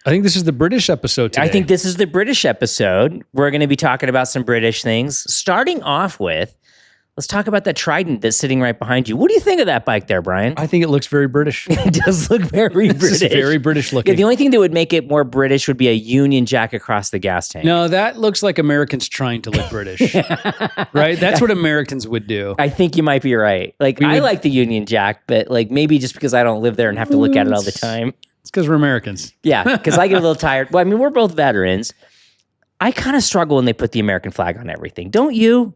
I think this is the British episode today. I think this is the British episode. We're going to be talking about some British things. Starting off with, let's talk about the Trident that's sitting right behind you. What do you think of that bike there, Brian? I think it looks very British. It does look very British. This is very British looking. Yeah, the only thing that would make it more British would be a Union Jack across the gas tank. No, that looks like Americans trying to look British. Right? That's what Americans would do. I think you might be right. Like, I like the Union Jack, but like maybe just because I don't live there and have to look at it all the time. It's because we're Americans. Yeah, because I get a little tired. Well, I mean, we're both veterans. I kind of struggle when they put the American flag on everything. Don't you?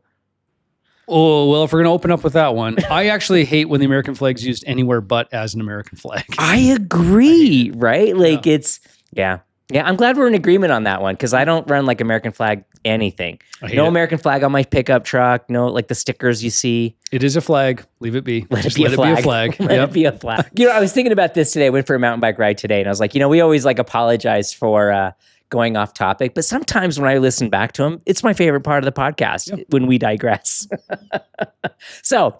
Oh, well, if we're going to open up with that one, I actually hate when the American flag's used anywhere but as an American flag. I agree, right? Like Yeah, I'm glad we're in agreement on that one because I don't run like American flag anything. No American flag on my pickup truck. No, like the stickers you see. It is a flag. Leave it be. Let it be a flag. Let it be a flag. You know, I was thinking about this today. I went for a mountain bike ride today and I was like, we always like apologize for going off topic, but sometimes when I listen back to them, it's my favorite part of the podcast when we digress. So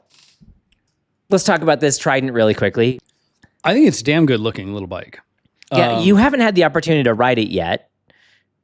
let's talk about this Trident really quickly. I think it's a damn good looking little bike. Yeah, you haven't had the opportunity to ride it yet,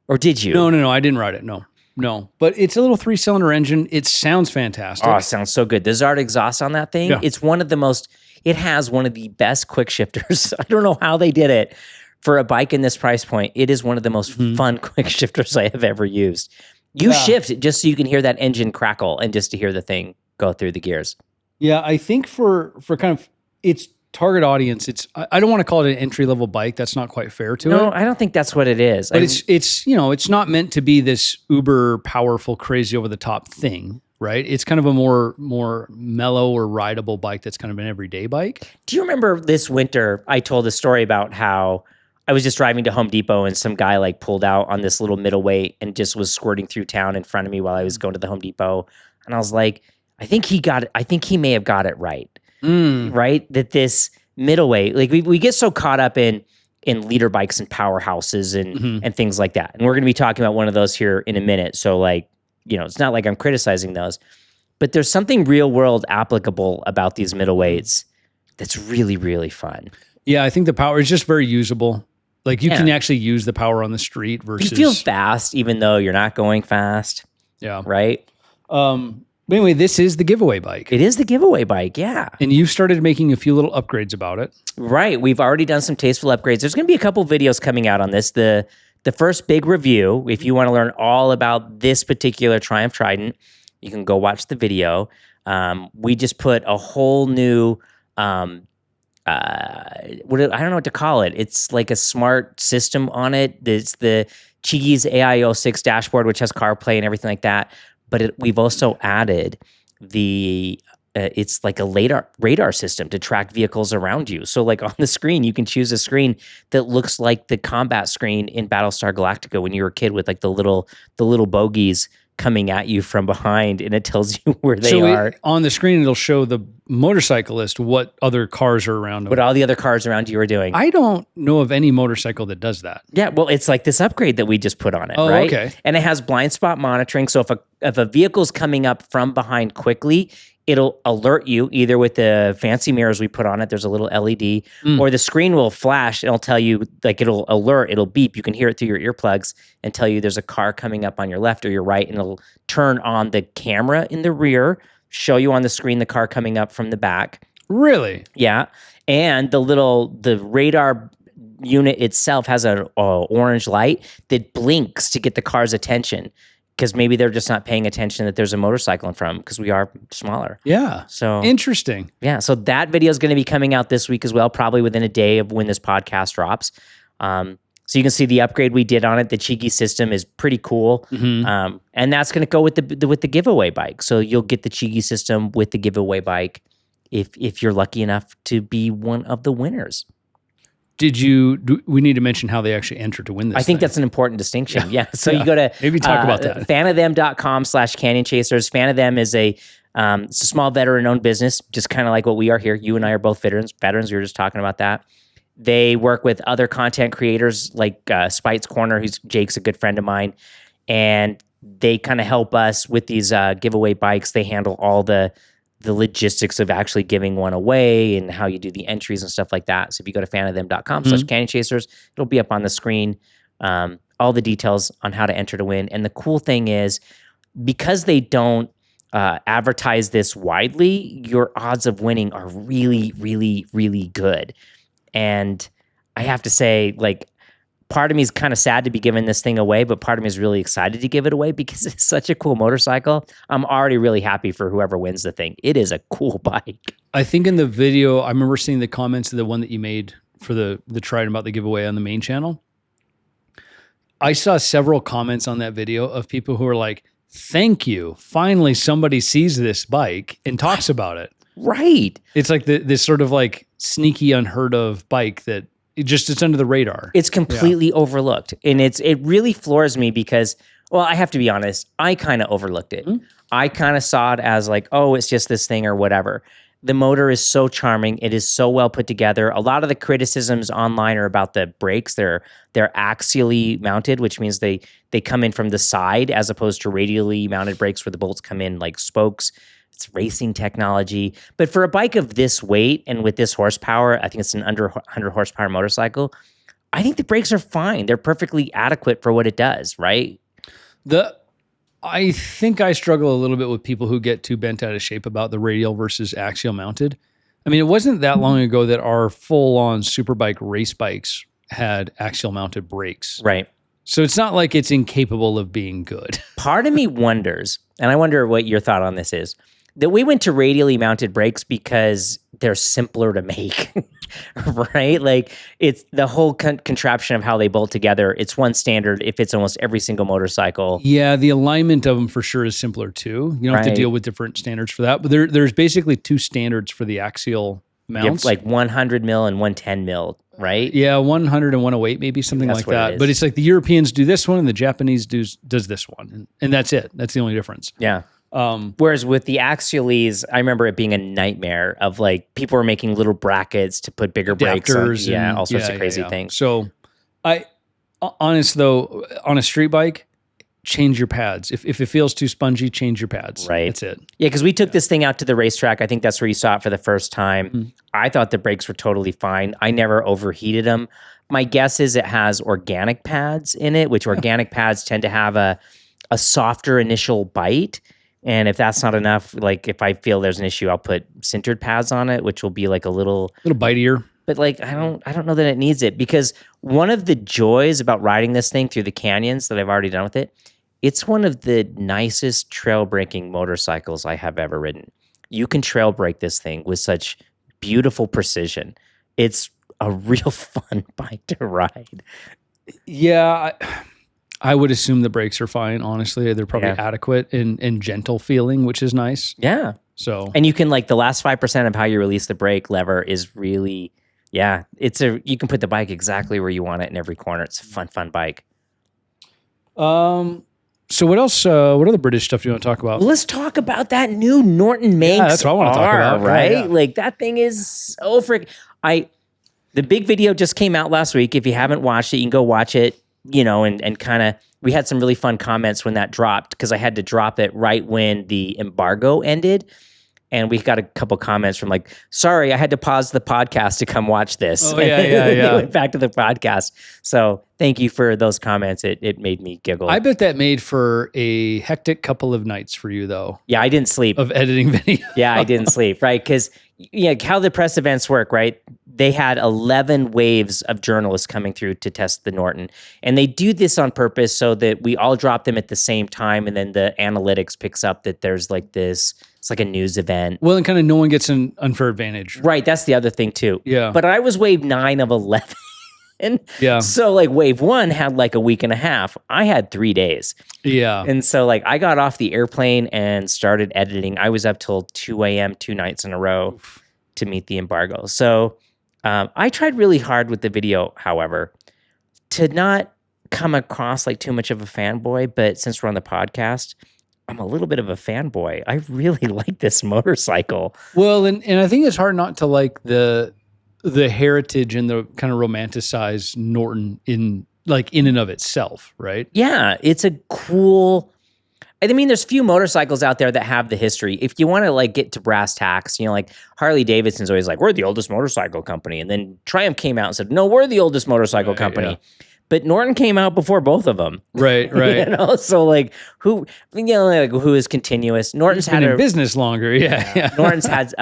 or did you? No, I didn't ride it. No, but it's a little 3-cylinder engine. It sounds fantastic. Oh, it sounds so good. The Zard exhaust on that thing, it has one of the best quick shifters. I don't know how they did it. For a bike in this price point, it is one of the most fun quick shifters I have ever used. You shift it just so you can hear that engine crackle and just to hear the thing go through the gears. Yeah, I think for kind of its target audience, I don't want to call it an entry-level bike. That's not quite fair to it. No, I don't think that's what it is. But it's not meant to be this uber powerful, crazy over-the-top thing, right? It's kind of a more mellow or rideable bike that's kind of an everyday bike. Do you remember this winter I told a story about how I was just driving to Home Depot and some guy like pulled out on this little middleweight and just was squirting through town in front of me while I was going to the Home Depot. And I was like, I think he may have got it right. Right? That this middleweight, like we get so caught up in leader bikes and powerhouses and things like that. And we're going to be talking about one of those here in a minute. So like, it's not like I'm criticizing those, but there's something real world applicable about these middleweights that's really, really fun. Yeah. I think the power is just very usable. Like you can actually use the power on the street versus... You feel fast even though you're not going fast. Yeah. Right? But anyway, this is the giveaway bike. It is the giveaway bike, yeah. And you've started making a few little upgrades about it. Right. We've already done some tasteful upgrades. There's going to be a couple videos coming out on this. The first big review, if you want to learn all about this particular Triumph Trident, you can go watch the video. We just put a whole new... I don't know what to call it. It's like a smart system on it. It's the Cheegy's AI06 dashboard, which has CarPlay and everything like that. But we've also added it's like a radar system to track vehicles around you. So like on the screen, you can choose a screen that looks like the combat screen in Battlestar Galactica when you were a kid with like the little bogies coming at you from behind, and it tells you where they are. On the screen, it'll show the motorcyclist what other cars are around them. What all the other cars around you are doing. I don't know of any motorcycle that does that. Yeah, well, it's like this upgrade that we just put on it, oh, right? Okay. And it has blind spot monitoring, so if a vehicle's coming up from behind quickly, it'll alert you either with the fancy mirrors we put on it. There's a little LED, or the screen will flash. It'll tell you, like it'll alert, it'll beep. You can hear it through your earplugs and tell you there's a car coming up on your left or your right, and it'll turn on the camera in the rear, show you on the screen the car coming up from the back. Really? Yeah. And the radar unit itself has an orange light that blinks to get the car's attention, because maybe they're just not paying attention that there's a motorcycle in front because we are smaller. Yeah. So interesting. Yeah. So that video is going to be coming out this week as well, probably within a day of when this podcast drops. So you can see the upgrade we did on it. The Cheeky system is pretty cool. And that's going to go with the giveaway bike. So you'll get the Cheeky system with the giveaway bike if you're lucky enough to be one of the winners. We need to mention how they actually entered to win this. I think that's an important distinction. Yeah. So you go to maybe talk about that. fanofthem.com/CanyonChasers. Fan of Them is it's a small veteran-owned business, just kind of like what we are here. You and I are both veterans. We were just talking about that. They work with other content creators like Spite's Corner, Jake's a good friend of mine, and they kind of help us with these giveaway bikes. They handle all the the logistics of actually giving one away and how you do the entries and stuff like that. So if you go to fanofthem.com/CanyonChasers, it'll be up on the screen. All the details on how to enter to win. And the cool thing is, because they don't advertise this widely, your odds of winning are really, really, really good. And I have to say, like, part of me is kind of sad to be giving this thing away, but part of me is really excited to give it away because it's such a cool motorcycle. I'm already really happy for whoever wins the thing. It is a cool bike. I think in the video, I remember seeing the comments of the one that you made for the Trident about the giveaway on the main channel. I saw several comments on that video of people who are like, thank you. Finally, somebody sees this bike and talks about it. Right. It's like this sort of like sneaky, unheard of bike that it's under the radar. It's completely overlooked. And it really floors me because, well, I have to be honest, I kind of overlooked it. Mm-hmm. I kind of saw it as like, oh, it's just this thing or whatever. The motor is so charming. It is so well put together. A lot of the criticisms online are about the brakes. They're axially mounted, which means they come in from the side as opposed to radially mounted brakes where the bolts come in like spokes. It's racing technology. But for a bike of this weight and with this horsepower, I think it's an under 100 horsepower motorcycle, I think the brakes are fine. They're perfectly adequate for what it does, right? I think I struggle a little bit with people who get too bent out of shape about the radial versus axial mounted. I mean, it wasn't that long ago that our full-on Superbike race bikes had axial mounted brakes. Right. So it's not like it's incapable of being good. Part of me wonders, and I wonder what your thought on this is, that we went to radially mounted brakes because they're simpler to make, right? Like it's the whole contraption of how they bolt together. It's one standard. It fits almost every single motorcycle. Yeah, the alignment of them for sure is simpler too. You don't have to deal with different standards for that. But there's basically two standards for the axial mounts. Like 100 mil and 110 mil, right? Yeah, 100 and 108 maybe, something like that. But it's like the Europeans do this one and the Japanese does this one. And that's it. That's the only difference. Yeah. Whereas with the Axiales, I remember it being a nightmare of like people were making little brackets to put bigger brakes on, all sorts of crazy things. So honest though, on a street bike, change your pads. If it feels too spongy, change your pads. Right. That's it. Yeah, because we took this thing out to the racetrack. I think that's where you saw it for the first time. Mm-hmm. I thought the brakes were totally fine. I never overheated them. My guess is it has organic pads in it, which organic pads tend to have a softer initial bite. And if that's not enough, like if I feel there's an issue, I'll put sintered pads on it, which will be like a little bitier. But like I don't know that it needs it, because one of the joys about riding this thing through the canyons that I've already done with it, it's one of the nicest trail braking motorcycles I have ever ridden. You can trail brake this thing with such beautiful precision. It's a real fun bike to ride. Yeah, I would assume the brakes are fine, honestly. They're probably adequate and gentle feeling, which is nice. Yeah. So, and you can like the last 5% of how you release the brake lever is really, you can put the bike exactly where you want it in every corner. It's a fun bike. So what else, what other British stuff do you want to talk about? Well, let's talk about that new Norton Manx. Yeah, that's what I want to talk about. Right? Yeah. Like that thing is so the big video just came out last week. If you haven't watched it, you can go watch it. And kind of, we had some really fun comments when that dropped, because I had to drop it right when the embargo ended. And we got a couple comments from like, sorry, I had to pause the podcast to come watch this. Oh, yeah. They went back to the podcast. So thank you for those comments. It made me giggle. I bet that made for a hectic couple of nights for you, though. Yeah, I didn't sleep. Of editing video. Yeah, I didn't sleep, right? Because how the press events work, right? They had 11 waves of journalists coming through to test the Norton. And they do this on purpose so that we all drop them at the same time. And then the analytics picks up that there's like this, it's like a news event. Well, and kind of no one gets an unfair advantage. Right. That's the other thing too. Yeah. But I was wave 9 of 11. Yeah. So like wave 1 had like a week and a half. I had 3 days. Yeah. And so like I got off the airplane and started editing. I was up till 2 a.m. 2 nights in a row to meet the embargo. So I tried really hard with the video, however, to not come across like too much of a fanboy. But since we're on the podcast, I'm a little bit of a fanboy. I really like this motorcycle. Well, and I think it's hard not to like the heritage and the kind of romanticized Norton in and of itself, right? Yeah, it's a cool. I mean, there's few motorcycles out there that have the history. If you want to like get to brass tacks, like Harley Davidson's always like, we're the oldest motorcycle company. And then Triumph came out and said, no, we're the oldest motorcycle company. Yeah. But Norton came out before both of them. Right. So like who is continuous? Norton's been in business longer. Yeah. Norton's had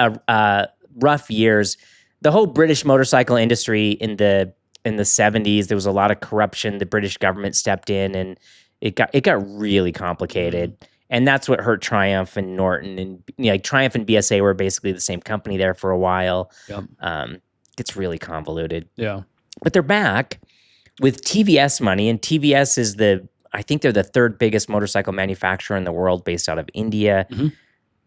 rough years. The whole British motorcycle industry in the 70s, there was a lot of corruption. The British government stepped in and it got really complicated. And that's what hurt Triumph and Norton. And Triumph and BSA were basically the same company there for a while. Yep. It's really convoluted. Yeah. But they're back with TVS money, and TVS is I think they're the third biggest motorcycle manufacturer in the world based out of India. Mm-hmm.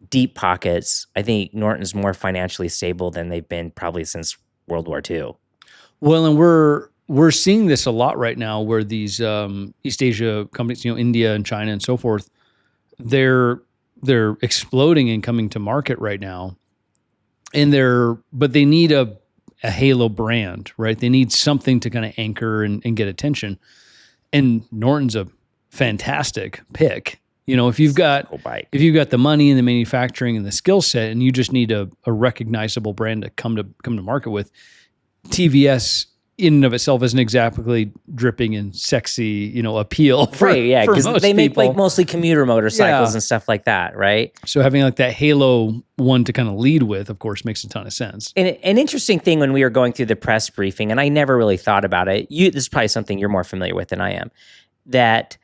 Deep pockets. I think Norton's more financially stable than they've been probably since World War II. Well, and we're seeing this a lot right now where these East Asia companies, India and China and so forth, they're exploding and coming to market right now. But they need a halo brand, right? They need something to kind of anchor and get attention. And Norton's a fantastic pick. If you've got the money and the manufacturing and the skill set, and you just need a recognizable brand to come to market with, TVS in and of itself isn't exactly dripping in sexy, appeal for, right, yeah, because they make people. Like mostly commuter motorcycles and stuff like that, right? So having like that halo one to kind of lead with, of course, makes a ton of sense. And an interesting thing when we were going through the press briefing, and I never really thought about it, this is probably something you're more familiar with than I am, that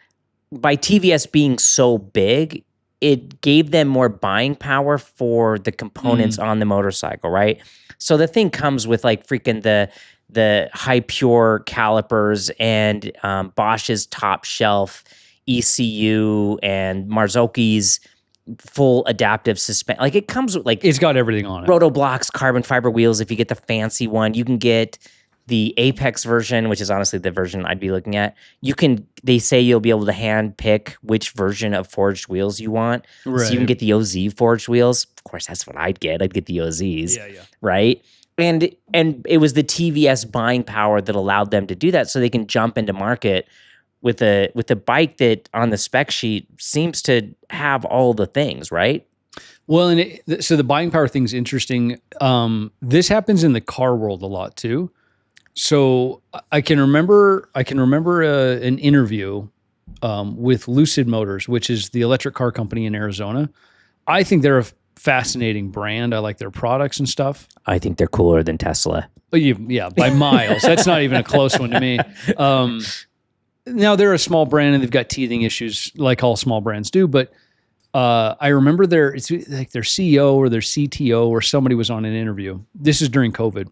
by TVS being so big, it gave them more buying power for the components on the motorcycle, right? So the thing comes with like freaking the high pure calipers and Bosch's top shelf ECU and Marzocchi's full adaptive suspension. Like it comes with like it's got everything on it. Rotoblocks, carbon fiber wheels. If you get the fancy one, you can get the Apex version, which is honestly the version I'd be looking at. They say you'll be able to hand pick which version of forged wheels you want. Right. So you can get the OZ forged wheels. Of course, that's what I'd get. I'd get the OZs. Yeah. Right? And it was the TVS buying power that allowed them to do that, so they can jump into market with a bike that on the spec sheet seems to have all the things, right? Well, and so the buying power thing's interesting. This happens in the car world a lot too. So I can remember an interview with Lucid Motors, which is the electric car company in Arizona. I think they're a fascinating brand. I like their products and stuff. I think they're cooler than Tesla. Yeah, by miles. That's not even a close one to me. Now they're a small brand and they've got teething issues like all small brands do. But I remember it's like their CEO or their CTO or somebody was on an interview. This is during COVID.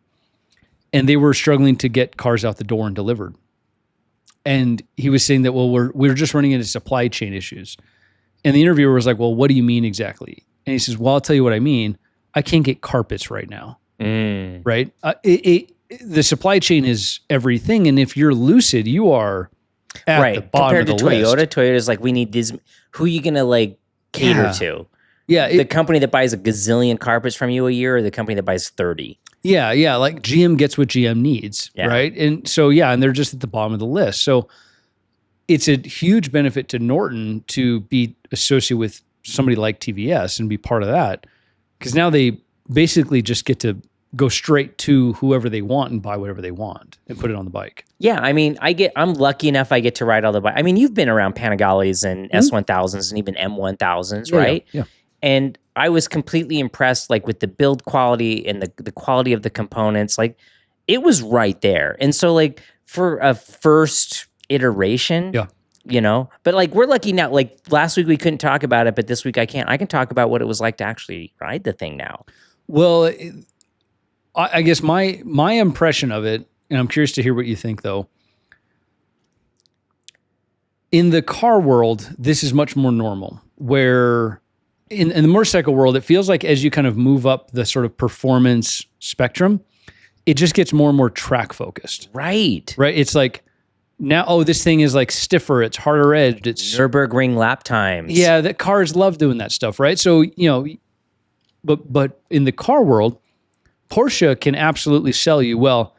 And they were struggling to get cars out the door and delivered. And he was saying that, well, we're just running into supply chain issues. And the interviewer was like, well, what do you mean exactly? And he says, well, I'll tell you what I mean. I can't get carpets right now. Right? The supply chain is everything. And if you're Lucid, you are at the bottom compared of the to Toyota, list. Toyota's like, we need these. Who are you going to like cater to? Yeah. The company that buys a gazillion carpets from you a year, or the company that buys 30? Yeah. Like GM gets what GM needs, right? And so, and they're just at the bottom of the list. So it's a huge benefit to Norton to be associated with somebody like TVS and be part of that, because now they basically just get to go straight to whoever they want and buy whatever they want and put it on the bike. Yeah, I mean, I'm lucky enough I get to ride all the bike. I mean, you've been around Panigales and S1000s and even M1000s, right? Yeah. And I was completely impressed, like with the build quality and the quality of the components. Like it was right there. And so, like for a first iteration, but like we're lucky now. Like last week we couldn't talk about it, but this week I can. I can talk about what it was like to actually ride the thing now. Well, I guess my impression of it, and I'm curious to hear what you think though. In the car world, this is much more normal, where in the motorcycle world, it feels like as you kind of move up the sort of performance spectrum, it just gets more and more track focused. Right. It's like now, this thing is like stiffer, it's harder edged, it's Nürburgring lap times. Yeah, the cars love doing that stuff, right? So, but in the car world, Porsche can absolutely sell you, well,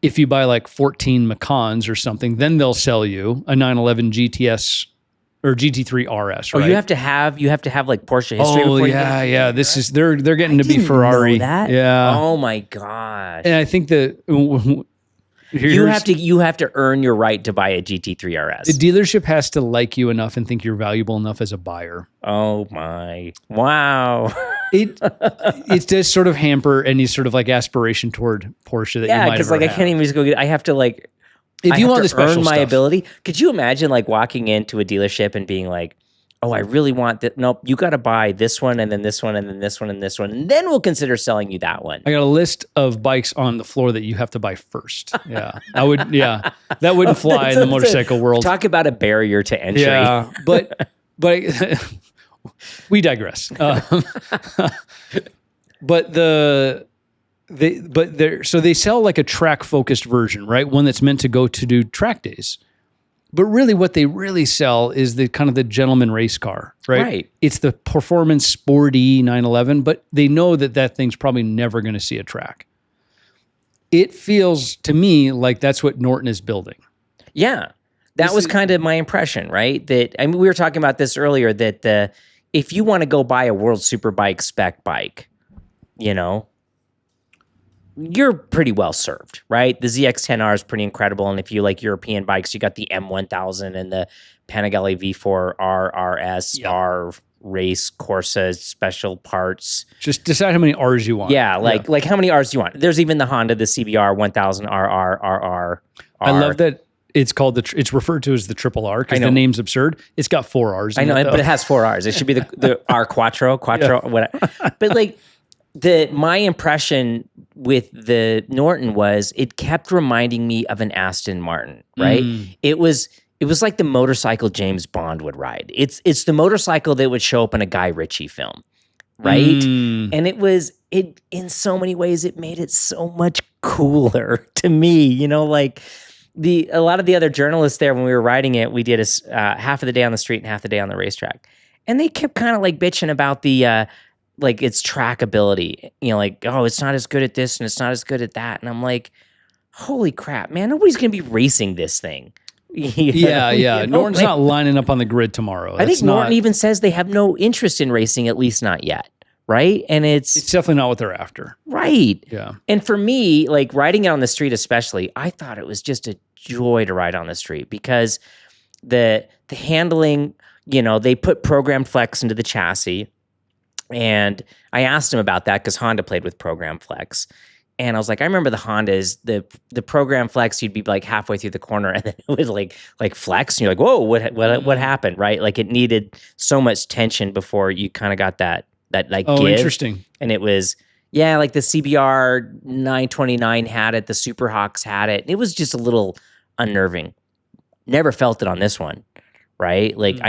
if you buy like 14 Macans or something, then they'll sell you a 911 GTS or GT3 RS, Oh, right? you have to have like Porsche history Oh, before you yeah, get yeah. This is they're getting to be Ferrari. know that. Yeah. Oh my gosh. And I think that You have to earn your right to buy a GT3 RS. the dealership has to like you enough and think you're valuable enough as a buyer. Oh my. Wow. It does sort of hamper any sort of like aspiration toward Porsche that you might because have. like I can't even just go get. I have to like. If I you have want to the special earn my stuff. ability. Could you imagine like walking into a dealership and being like, "Oh, I really want that." Nope, you got to buy this one and then this one and then this one and this one, and then we'll consider selling you that one. I got a list of bikes on the floor that you have to buy first. Yeah, that wouldn't fly in the motorcycle world. Talk about a barrier to entry. Yeah, but we digress. But they sell like a track focused version, right? One that's meant to go to do track days. But really what they really sell is the kind of the gentleman race car, right? Right. It's the performance sporty 911, but they know that thing's probably never going to see a track. It feels to me like that's what Norton is building. Yeah. That was kind of my impression, right? That I mean, we were talking about this earlier, that if you want to go buy a World Superbike spec bike, you know, you're pretty well served, right? The ZX-10R is pretty incredible. And if you like European bikes, you got the M1000 and the Panigale V4 RRS, R Race, Corsa, special parts. Just decide how many R's you want. Yeah, like how many R's do you want? There's even the Honda, the CBR 1000 RR. I love that it's called it's referred to as the triple R because the name's absurd. It's got 4 R's. I know, but it has 4 R's. It should be the R Quattro, whatever. But like my impression with the Norton was it kept reminding me of an Aston Martin, right? It was like the motorcycle James Bond would ride. It's the motorcycle that would show up in a Guy Ritchie film, right? And it in so many ways it made it so much cooler to me, you know, like a lot of the other journalists there when we were riding it, we did half of the day on the street and half the day on the racetrack. And they kept kind of like bitching about the like its trackability, you know, like, oh, it's not as good at this and it's not as good at that. And I'm like, holy crap, man, nobody's going to be racing this thing. Yeah. You know, Norton's not lining up on the grid tomorrow. I think Norton even says they have no interest in racing, at least not yet. Right. And it's definitely not what they're after. Right. Yeah. And for me, like riding it on the street, especially, I thought it was just a joy to ride on the street because the handling, you know, they put programmed flex into the chassis. And I asked him about that because Honda played with program flex. And I was like, I remember the Hondas, the program flex, you'd be like halfway through the corner and then it would like flex. And you're like, whoa, what happened? Right. Like it needed so much tension before you kind of got that like give. Interesting. And it was, like the CBR 929 had it. The Superhawks had it. It was just a little unnerving. Never felt it on this one. Right. Like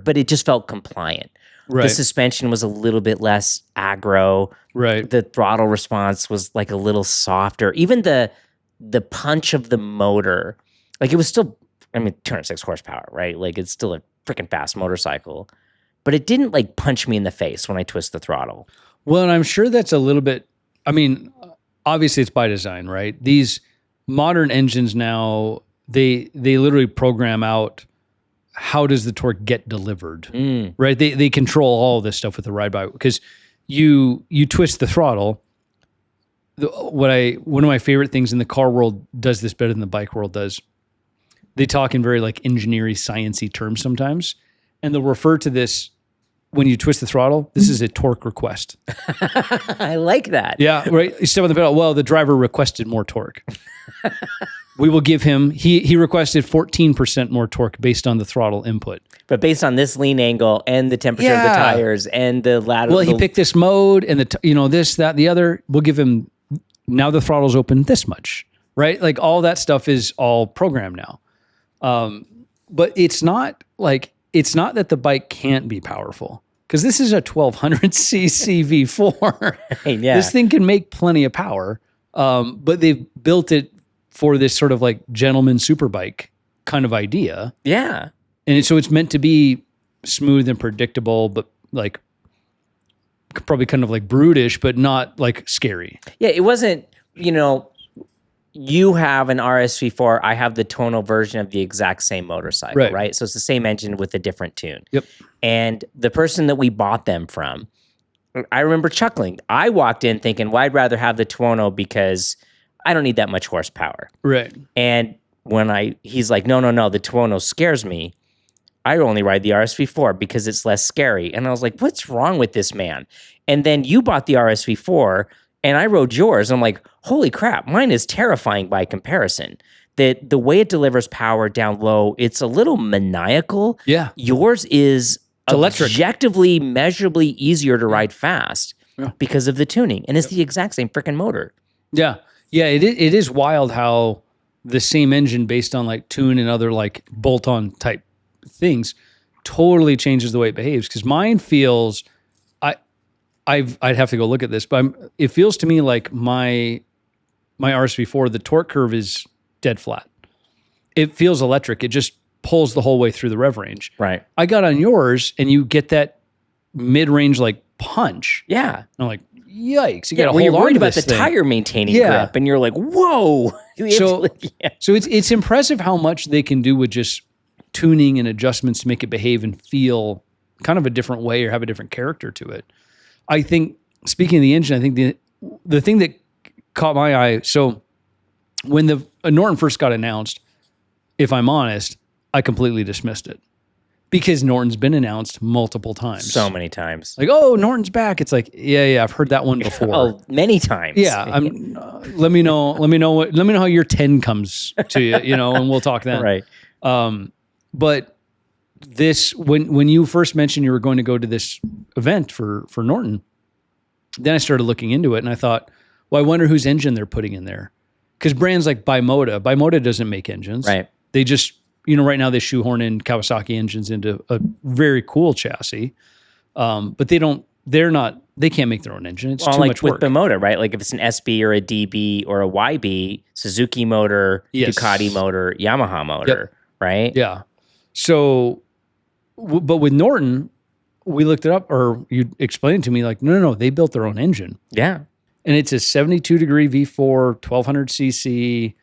but it just felt compliant. Right. The suspension was a little bit less aggro. Right. The throttle response was like a little softer. Even the punch of the motor, like it was still, 206 horsepower, right? Like it's still a freaking fast motorcycle. But it didn't like punch me in the face when I twist the throttle. Well, and I'm sure that's a little bit, obviously it's by design, right? These modern engines now, they literally program out how does the torque get delivered, right? They control all this stuff with the ride by because you twist the throttle. One of my favorite things in the car world does this better than the bike world does. They talk in very like engineering sciencey terms sometimes, and they'll refer to this when you twist the throttle. This is a torque request. I like that. Yeah, right. You step on the pedal. Well, the driver requested more torque. We will give him, he requested 14% more torque based on the throttle input. But based on this lean angle and the temperature of the tires and the lateral. Well, he picked this mode and this, that, the other. We'll give him, now the throttle's open this much, right? Like all that stuff is all programmed now. But it's not that the bike can't be powerful because this is a 1200cc V4. Yeah. This thing can make plenty of power. But they've built it for this sort of like gentleman superbike kind of idea. Yeah. And so it's meant to be smooth and predictable, but like probably kind of like brutish, but not like scary. Yeah. It wasn't, you have an RSV4, I have the tonal version of the exact same motorcycle, right? So it's the same engine with a different tune. Yep. And the person that we bought them from, I remember chuckling. I walked in thinking, well, I'd rather have the Tuono because I don't need that much horsepower. Right. And he's like, no, the Tuono scares me. I only ride the RSV4 because it's less scary. And I was like, what's wrong with this man? And then you bought the RSV4 and I rode yours. And I'm like, holy crap, mine is terrifying by comparison. That the way it delivers power down low, it's a little maniacal. Yeah. Yours is electric. Objectively, measurably easier to ride fast because of the tuning. And it's the exact same freaking motor. Yeah. Yeah, it is wild how the same engine based on like tune and other like bolt-on type things totally changes the way it behaves. Because mine feels, I'd have to go look at this, but it feels to me like my RSV4, the torque curve is dead flat. It feels electric. It just pulls the whole way through the rev range. Right. I got on yours and you get that mid-range like punch. Yeah. I'm like, yikes! You got to when hold you're on worried to about this the thing. tire maintaining grip, and you're like, whoa. So it's impressive how much they can do with just tuning and adjustments to make it behave and feel kind of a different way or have a different character to it. I think, speaking of the engine, I think the thing that caught my eye, so when the Norton first got announced, if I'm honest, I completely dismissed it. Because Norton's been announced multiple times. So many times. Like, oh, Norton's back. It's like, yeah, I've heard that one before. Oh, many times. Yeah, let me know how your 10 comes to you, and we'll talk then. Right. But this, when you first mentioned you were going to go to this event for Norton, then I started looking into it and I thought, well, I wonder whose engine they're putting in there. Because brands like Bimota doesn't make engines. Right. They just, right now they shoehorn in Kawasaki engines into a very cool chassis. But they can't make their own engine. It's too much work. With Bimota, right? Like if it's an SB or a DB or a YB, Suzuki motor, Ducati motor, Yamaha motor, right? Yeah. So, but with Norton, we looked it up, or you explained it to me, like, no, they built their own engine. Yeah. And it's a 72-degree V4, 1200 cc,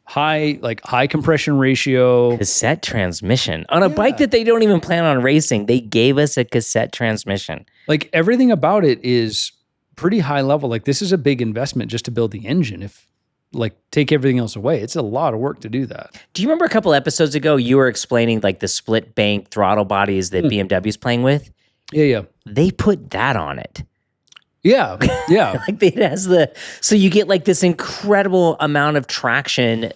high compression ratio. Cassette transmission. On a bike that they don't even plan on racing, they gave us a cassette transmission. Like everything about it is pretty high level. Like this is a big investment just to build the engine. If take everything else away, it's a lot of work to do that. Do you remember a couple episodes ago you were explaining like the split bank throttle bodies that BMW's playing with? Yeah. They put that on it. Yeah. Like it has so you get like this incredible amount of traction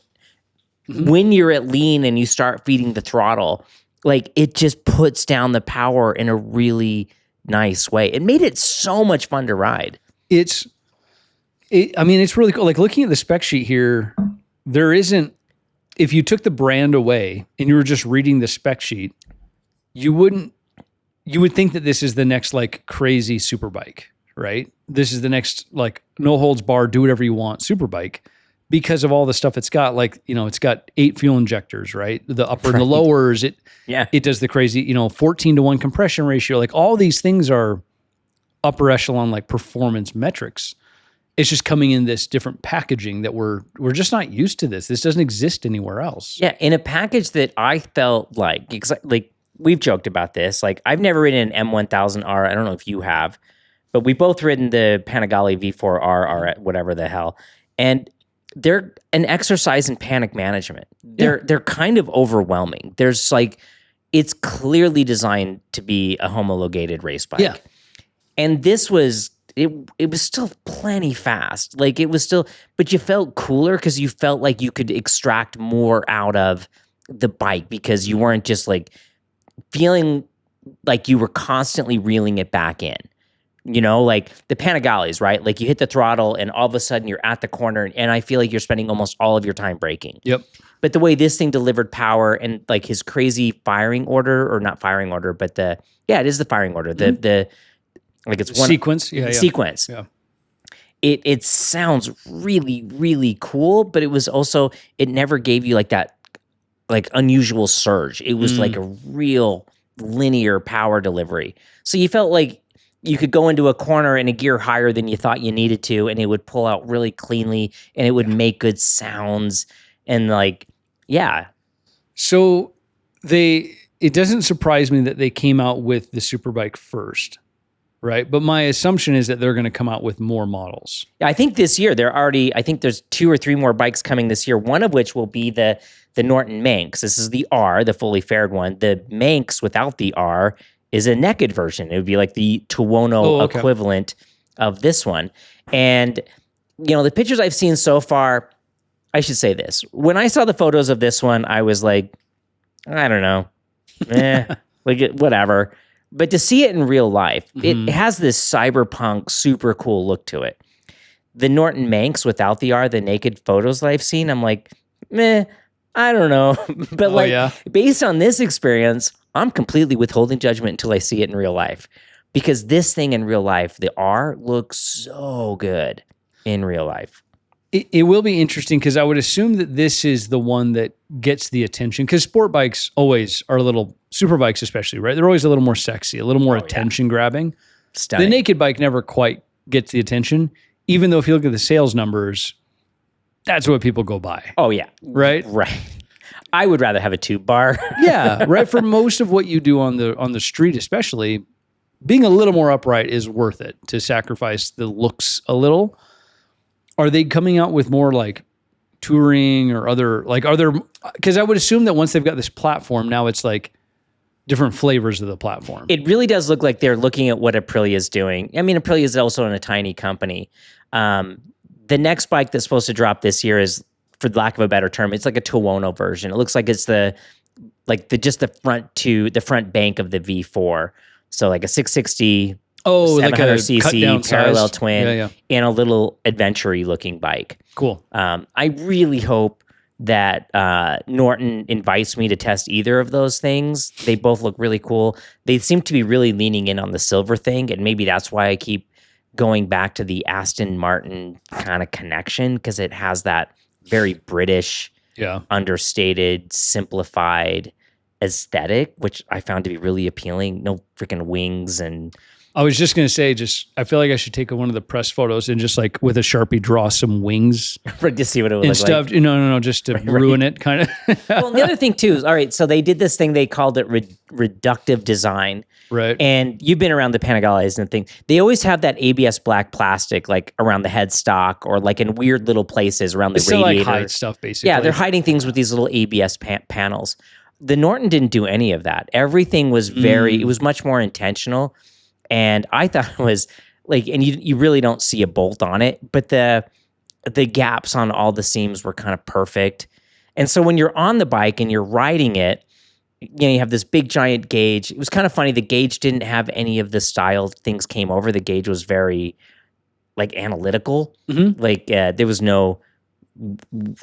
when you're at lean and you start feeding the throttle. Like it just puts down the power in a really nice way. It made it so much fun to ride. It's really cool. Like looking at the spec sheet here, there isn't, if you took the brand away and you were just reading the spec sheet, you would think that this is the next like crazy Superbike, right? This is the next like no holds bar, do whatever you want Superbike because of all the stuff it's got. Like, it's got 8 fuel injectors, right? The upper and the lowers, it does the crazy, 14-to-1 compression ratio. Like all these things are upper echelon, like performance metrics. It's just coming in this different packaging that we're just not used to this. This doesn't exist anywhere else. Yeah, in a package that I felt like we've joked about this. Like I've never ridden an M1000R. I don't know if you have, but we both ridden the Panigale V4R or whatever the hell. And they're an exercise in panic management. They're kind of overwhelming. There's it's clearly designed to be a homologated race bike. Yeah. And this was it was still plenty fast. Like it was still, but you felt cooler because you felt like you could extract more out of the bike because you weren't just like feeling like you were constantly reeling it back in. Like the Panigales, right? Like you hit the throttle and all of a sudden you're at the corner and I feel like you're spending almost all of your time braking. Yep. But the way this thing delivered power and like his crazy firing order, or not firing order, but it is the firing order. The like it's one sequence. Yeah. Sequence. Yeah. It sounds really, really cool, but it was also, it never gave you like that like unusual surge. It was like a real linear power delivery. So you felt like you could go into a corner in a gear higher than you thought you needed to, and it would pull out really cleanly, and it would make good sounds, and like, yeah. So it doesn't surprise me that they came out with the Superbike first, right? But my assumption is that they're going to come out with more models. Yeah, I think this year I think there's 2 or 3 more bikes coming this year. One of which will be the Norton Manx. This is the R, the fully fared one. The Manx without the R is a naked version. It would be like the Tuono equivalent of this one. And, the pictures I've seen so far, I should say this. When I saw the photos of this one, I was like, I don't know. Like, whatever. But to see it in real life, it has this cyberpunk, super cool look to it. The Norton Manx without the R, the naked photos that I've seen, I'm like, I don't know. But based on this experience, I'm completely withholding judgment until I see it in real life. Because this thing in real life, the R looks so good in real life. It will be interesting because I would assume that this is the one that gets the attention, because sport bikes always are super bikes especially, right? They're always a little more sexy, a little more attention grabbing. Stunning. The naked bike never quite gets the attention, even though if you look at the sales numbers, that's what people go by. Oh, yeah. Right? Right. I would rather have a tube bar. Yeah, right. For most of what you do on the street, especially, being a little more upright is worth it to sacrifice the looks a little. Are they coming out with more like touring or other, like, are there, because I would assume that once they've got this platform, now it's like different flavors of the platform. It really does look like they're looking at what Aprilia is doing. I mean, Aprilia is also in a tiny company. The next bike that's supposed to drop this year is, for lack of a better term, it's like a Tuono version. It looks like it's the front bank of the V4. So like a 660, like a 700cc parallel twin, Yeah. and a little adventure-y looking bike. Cool. I really hope that Norton invites me to test either of those things. They both look really cool. They seem to be really leaning in on the silver thing, and maybe that's why I keep going back to the Aston Martin kind of connection, because it has that very British, understated, simplified aesthetic, which I found to be really appealing. No freaking wings and... I was just going to say, I feel like I should take one of the press photos and just like with a Sharpie draw some wings. To see what it would look stuff, like. No, just to ruin it kind of. Well, the other thing too is, all right, so they did this thing, they called it reductive design. Right. And you've been around the Panigales and thing. They always have that ABS black plastic like around the headstock or like in weird little places around the radiator. Like hide stuff, basically. Yeah, they're hiding things with these little ABS panels. The Norton didn't do any of that. Everything was it was much more intentional. And I thought it was like, and you really don't see a bolt on it, but the gaps on all the seams were kind of perfect. And so when you're on the bike and you're riding it, you have this big giant gauge. It was kind of funny. The gauge didn't have any of the style things came over. The gauge was very like analytical. Mm-hmm. Like there was no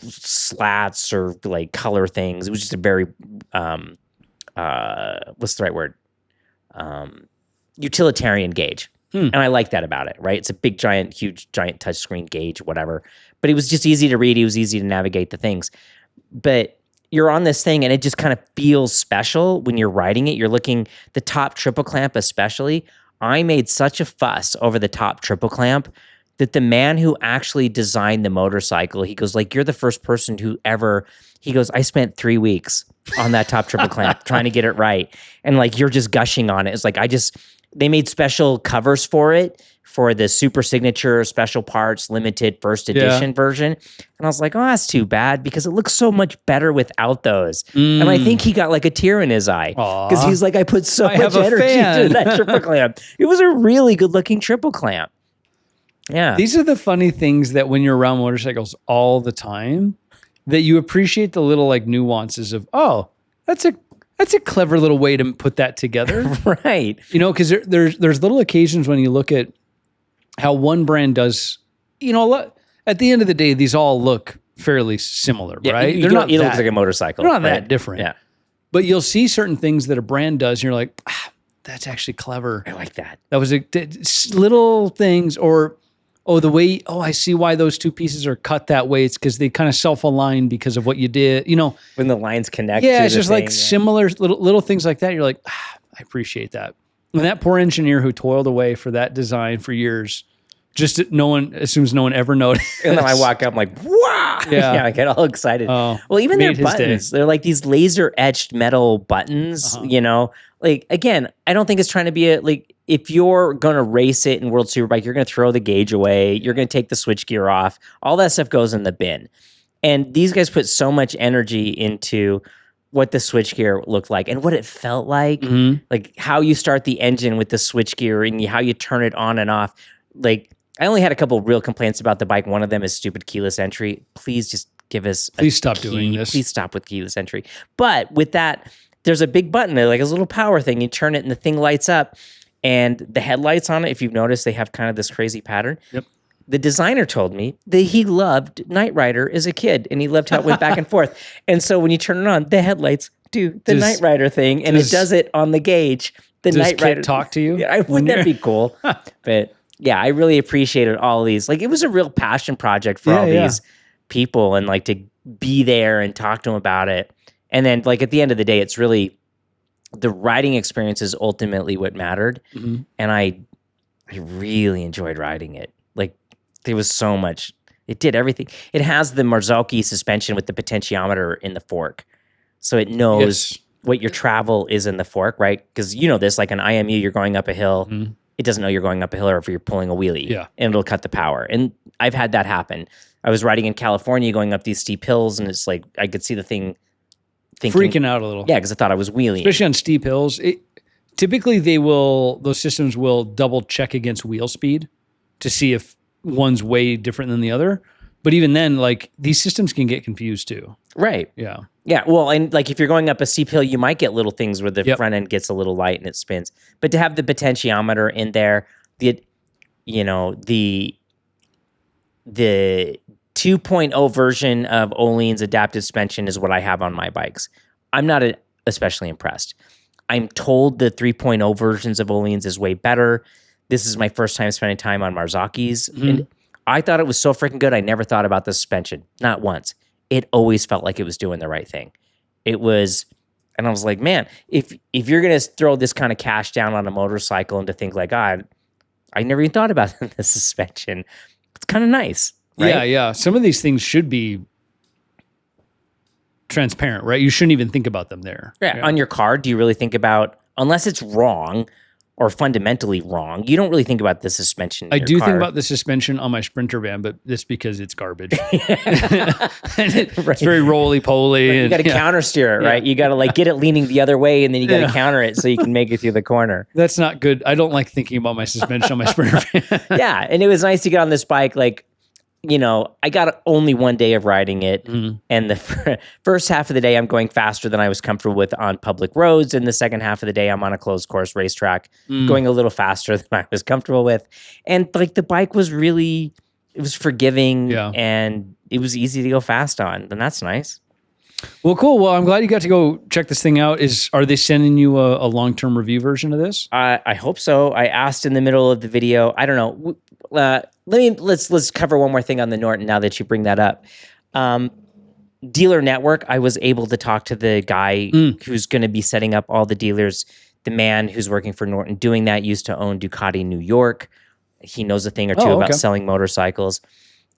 slats or like color things. It was just a very, what's the right word? Utilitarian gauge. And I like that about it, right? It's a big, huge, giant touchscreen gauge, whatever. But it was just easy to read. It was easy to navigate the things. But you're on this thing and it just kind of feels special when you're riding it. You're looking, the top triple clamp especially. I made such a fuss over the top triple clamp that the man who actually designed the motorcycle, he goes like, you're the first person who ever, he goes, I spent 3 weeks on that top triple clamp trying to get it right. And like, you're just gushing on it. It's like, they made special covers for it, for the super signature, special parts, limited first edition version. And I was like, oh, that's too bad because it looks so much better without those. And I think he got like a tear in his eye because he's like, I put so much energy into that triple clamp. It was a really good looking triple clamp. Yeah. These are the funny things that when you're around motorcycles all the time, that you appreciate the little like nuances of, oh, that's a clever little way to put that together. Right. Because there's little occasions when you look at how one brand does, at the end of the day, these all look fairly similar, right? It looks like a motorcycle. They're not that different. Yeah. But you'll see certain things that a brand does, and you're like, that's actually clever. I like that. That was little things, or, I see why those two pieces are cut that way. It's because they kind of self-align because of what you did, When the lines connect. Yeah, it's just like similar little things like that. You're like, I appreciate that. And that poor engineer who toiled away for that design for years, just no one assumes no one ever noticed. And then I walk up, I'm like, wow. Yeah. I get all excited. Oh, Well, even their made his day. buttons, they're like these laser etched metal buttons, you know? Like, again, I don't think it's trying to be like, if you're going to race it in World Superbike, you're going to throw the gauge away. You're going to take the switchgear off. All that stuff goes in the bin. And these guys put so much energy into what the switchgear looked like and what it felt like, like how you start the engine with the switchgear and how you turn it on and off. Like, I only had a couple of real complaints about the bike. One of them is stupid keyless entry. Please just give us Please stop doing this. Please stop with keyless entry. But with that, there's a big button, like a little power thing. You turn it and the thing lights up. And the headlights on it, if you've noticed, they have kind of this crazy pattern. Yep. The designer told me that he loved Knight Rider as a kid, and he loved how it went back and forth. And so when you turn it on, the headlights do the Knight Rider thing, and it does it on the gauge. The Knight Rider talk to you. Yeah, wouldn't that be cool? But yeah, I really appreciated all these. Like, it was a real passion project for all these people, and like to be there and talk to them about it. And then, like, at the end of the day, it's really the riding experience is ultimately what mattered, and I really enjoyed riding it. Like, there was so much. It did everything. It has the Marzocchi suspension with the potentiometer in the fork, so it knows what your travel is in the fork, right? Because you know this, like an IMU, you're going up a hill. It doesn't know you're going up a hill or if you're pulling a wheelie, and it'll cut the power. And I've had that happen. I was riding in California, going up these steep hills, and it's like I could see the thing thinking, freaking out a little. Yeah, because I thought I was wheeling. Especially on steep hills. Typically, those systems will double check against wheel speed to see if one's way different than the other. But even then, like, these systems can get confused too. Right. Yeah. Yeah. Well, and like if you're going up a steep hill, you might get little things where the front end gets a little light and it spins. But to have the potentiometer in there, the 2.0 version of Öhlins adaptive suspension is what I have on my bikes. I'm not especially impressed. I'm told the 3.0 versions of Öhlins is way better. This is my first time spending time on Marzocchi's. And I thought it was so freaking good. I never thought about the suspension. Not once. It always felt like it was doing the right thing. It was, and I was like, man, if you're going to throw this kind of cash down on a motorcycle and to think like, I never even thought about the suspension. It's kind of nice. Right? Yeah. Some of these things should be transparent, right? You shouldn't even think about them there. Yeah. On your car, do you really think about, unless it's wrong or fundamentally wrong, you don't really think about the suspension in I your do car. think about the suspension on my Sprinter van, but that's because it's garbage. It's very roly-poly. Right. You got to counter steer it, right? You got to like get it leaning the other way, and then you got to counter it so you can make it through the corner. That's not good. I don't like thinking about my suspension on my Sprinter van. Yeah, and it was nice to get on this bike, like, you know, I got only one day of riding it, and the first half of the day I'm going faster than I was comfortable with on public roads, and the second half of the day I'm on a closed course racetrack, going a little faster than I was comfortable with. And like the bike was really, it was forgiving, and it was easy to go fast on, and that's nice. Well, cool. Well, I'm glad you got to go check this thing out. Are they sending you a long-term review version of this? I hope so. I asked in the middle of the video. I don't know. Let's cover one more thing on the Norton now that you bring that up. Dealer network. I was able to talk to the guy who's going to be setting up all the dealers. The man who's working for Norton doing that used to own Ducati New York. He knows a thing or two about selling motorcycles.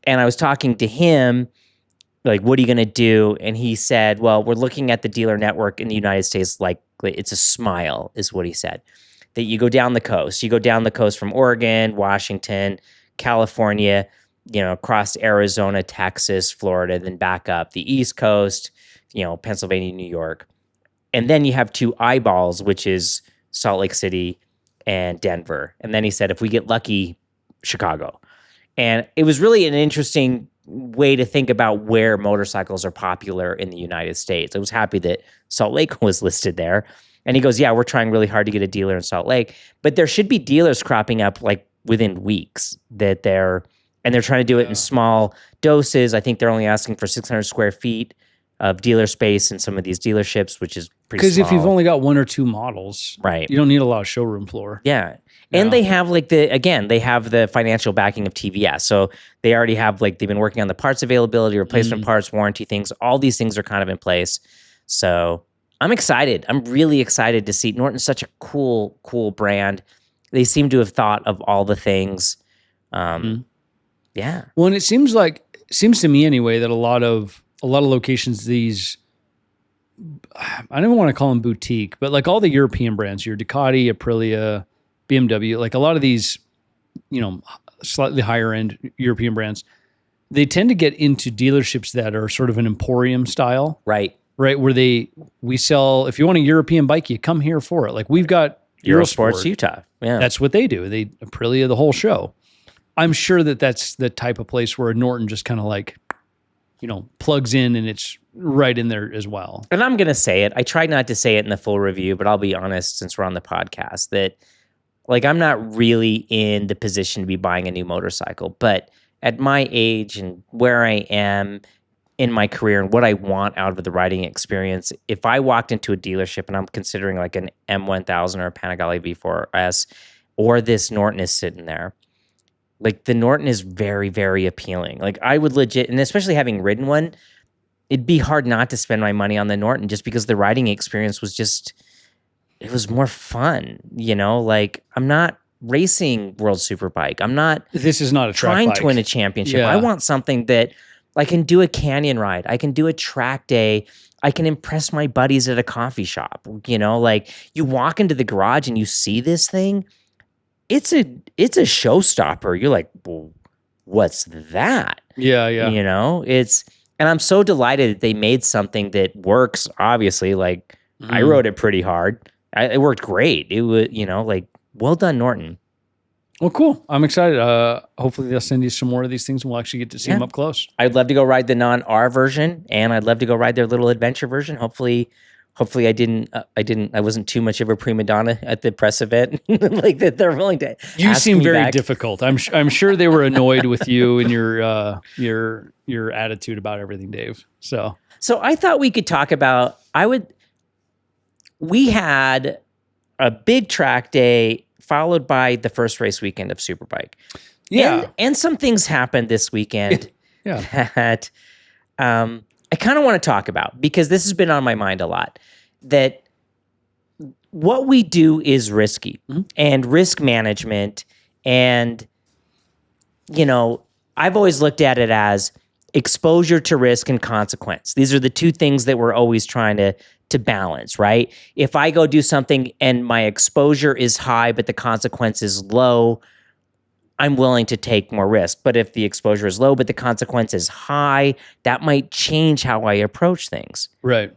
And I was talking to him, like, what are you going to do? And he said, well, we're looking at the dealer network in the United States like it's a smile, is what he said. That you go down the coast. You go down the coast from Oregon, Washington, California, you know, across Arizona, Texas, Florida, then back up the East Coast, you know, Pennsylvania, New York. And then you have two eyeballs, which is Salt Lake City and Denver. And then he said, if we get lucky, Chicago. And it was really an interesting way to think about where motorcycles are popular in the United States. I was happy that Salt Lake was listed there. And he goes, yeah, we're trying really hard to get a dealer in Salt Lake, but there should be dealers cropping up like within weeks that they're trying to do it in small doses. I think they're only asking for 600 square feet of dealer space in some of these dealerships, which is pretty small. Because if you've only got one or two models, right, you don't need a lot of showroom floor. Yeah. And they have they have the financial backing of TVS. So they already have they've been working on the parts availability, replacement parts, warranty things. All these things are kind of in place. So I'm excited. I'm really excited to see Norton's such a cool brand. They seem to have thought of all the things. Yeah. Well, and it seems to me anyway that a lot of locations, these, I don't even want to call them boutique, but like all the European brands, your Ducati, Aprilia, BMW, like a lot of these, slightly higher end European brands, they tend to get into dealerships that are sort of an emporium style. Right. Right. Where we sell, if you want a European bike, you come here for it. Like we've got Eurosports Utah. Yeah. That's what they do. They Aprilia the whole show. I'm sure that's the type of place where Norton just kind of like, plugs in and it's right in there as well. And I'm going to say it. I tried not to say it in the full review, but I'll be honest, since we're on the podcast, that like I'm not really in the position to be buying a new motorcycle. But at my age and where I am in my career and what I want out of the riding experience, if I walked into a dealership and I'm considering like an M1000 or a Panigale V4S, or this Norton is sitting there, like the Norton is very, very appealing. Like I would legit, and especially having ridden one, it'd be hard not to spend my money on the Norton just because the riding experience was just, it was more fun. Like I'm not racing World Superbike. This is not a track trying bike to win a championship. Yeah. I want something that I can do a canyon ride. I can do a track day. I can impress my buddies at a coffee shop. Like you walk into the garage and you see this thing. It's a showstopper. You're like, well, what's that? Yeah. And I'm so delighted that they made something that works. Obviously, like I rode it pretty hard. It worked great. It was, like well done, Norton. Well, cool. I'm excited. Hopefully they'll send you some more of these things and we'll actually get to see them up close. I'd love to go ride the non-R version, and I'd love to go ride their little adventure version. Hopefully I wasn't too much of a prima donna at the press event, like that they're willing to. You ask seem me very back. difficult. I'm sure they were annoyed with you and your attitude about everything, Dave. So I thought we could talk about. We had a big track day followed by the first race weekend of Superbike. Yeah, and some things happened this weekend. That I kind of want to talk about because this has been on my mind a lot. That what we do is risky and risk management. And, I've always looked at it as exposure to risk and consequence. These are the two things that we're always trying to balance, right? If I go do something and my exposure is high, but the consequence is low, I'm willing to take more risk. But if the exposure is low, but the consequence is high, that might change how I approach things. Right.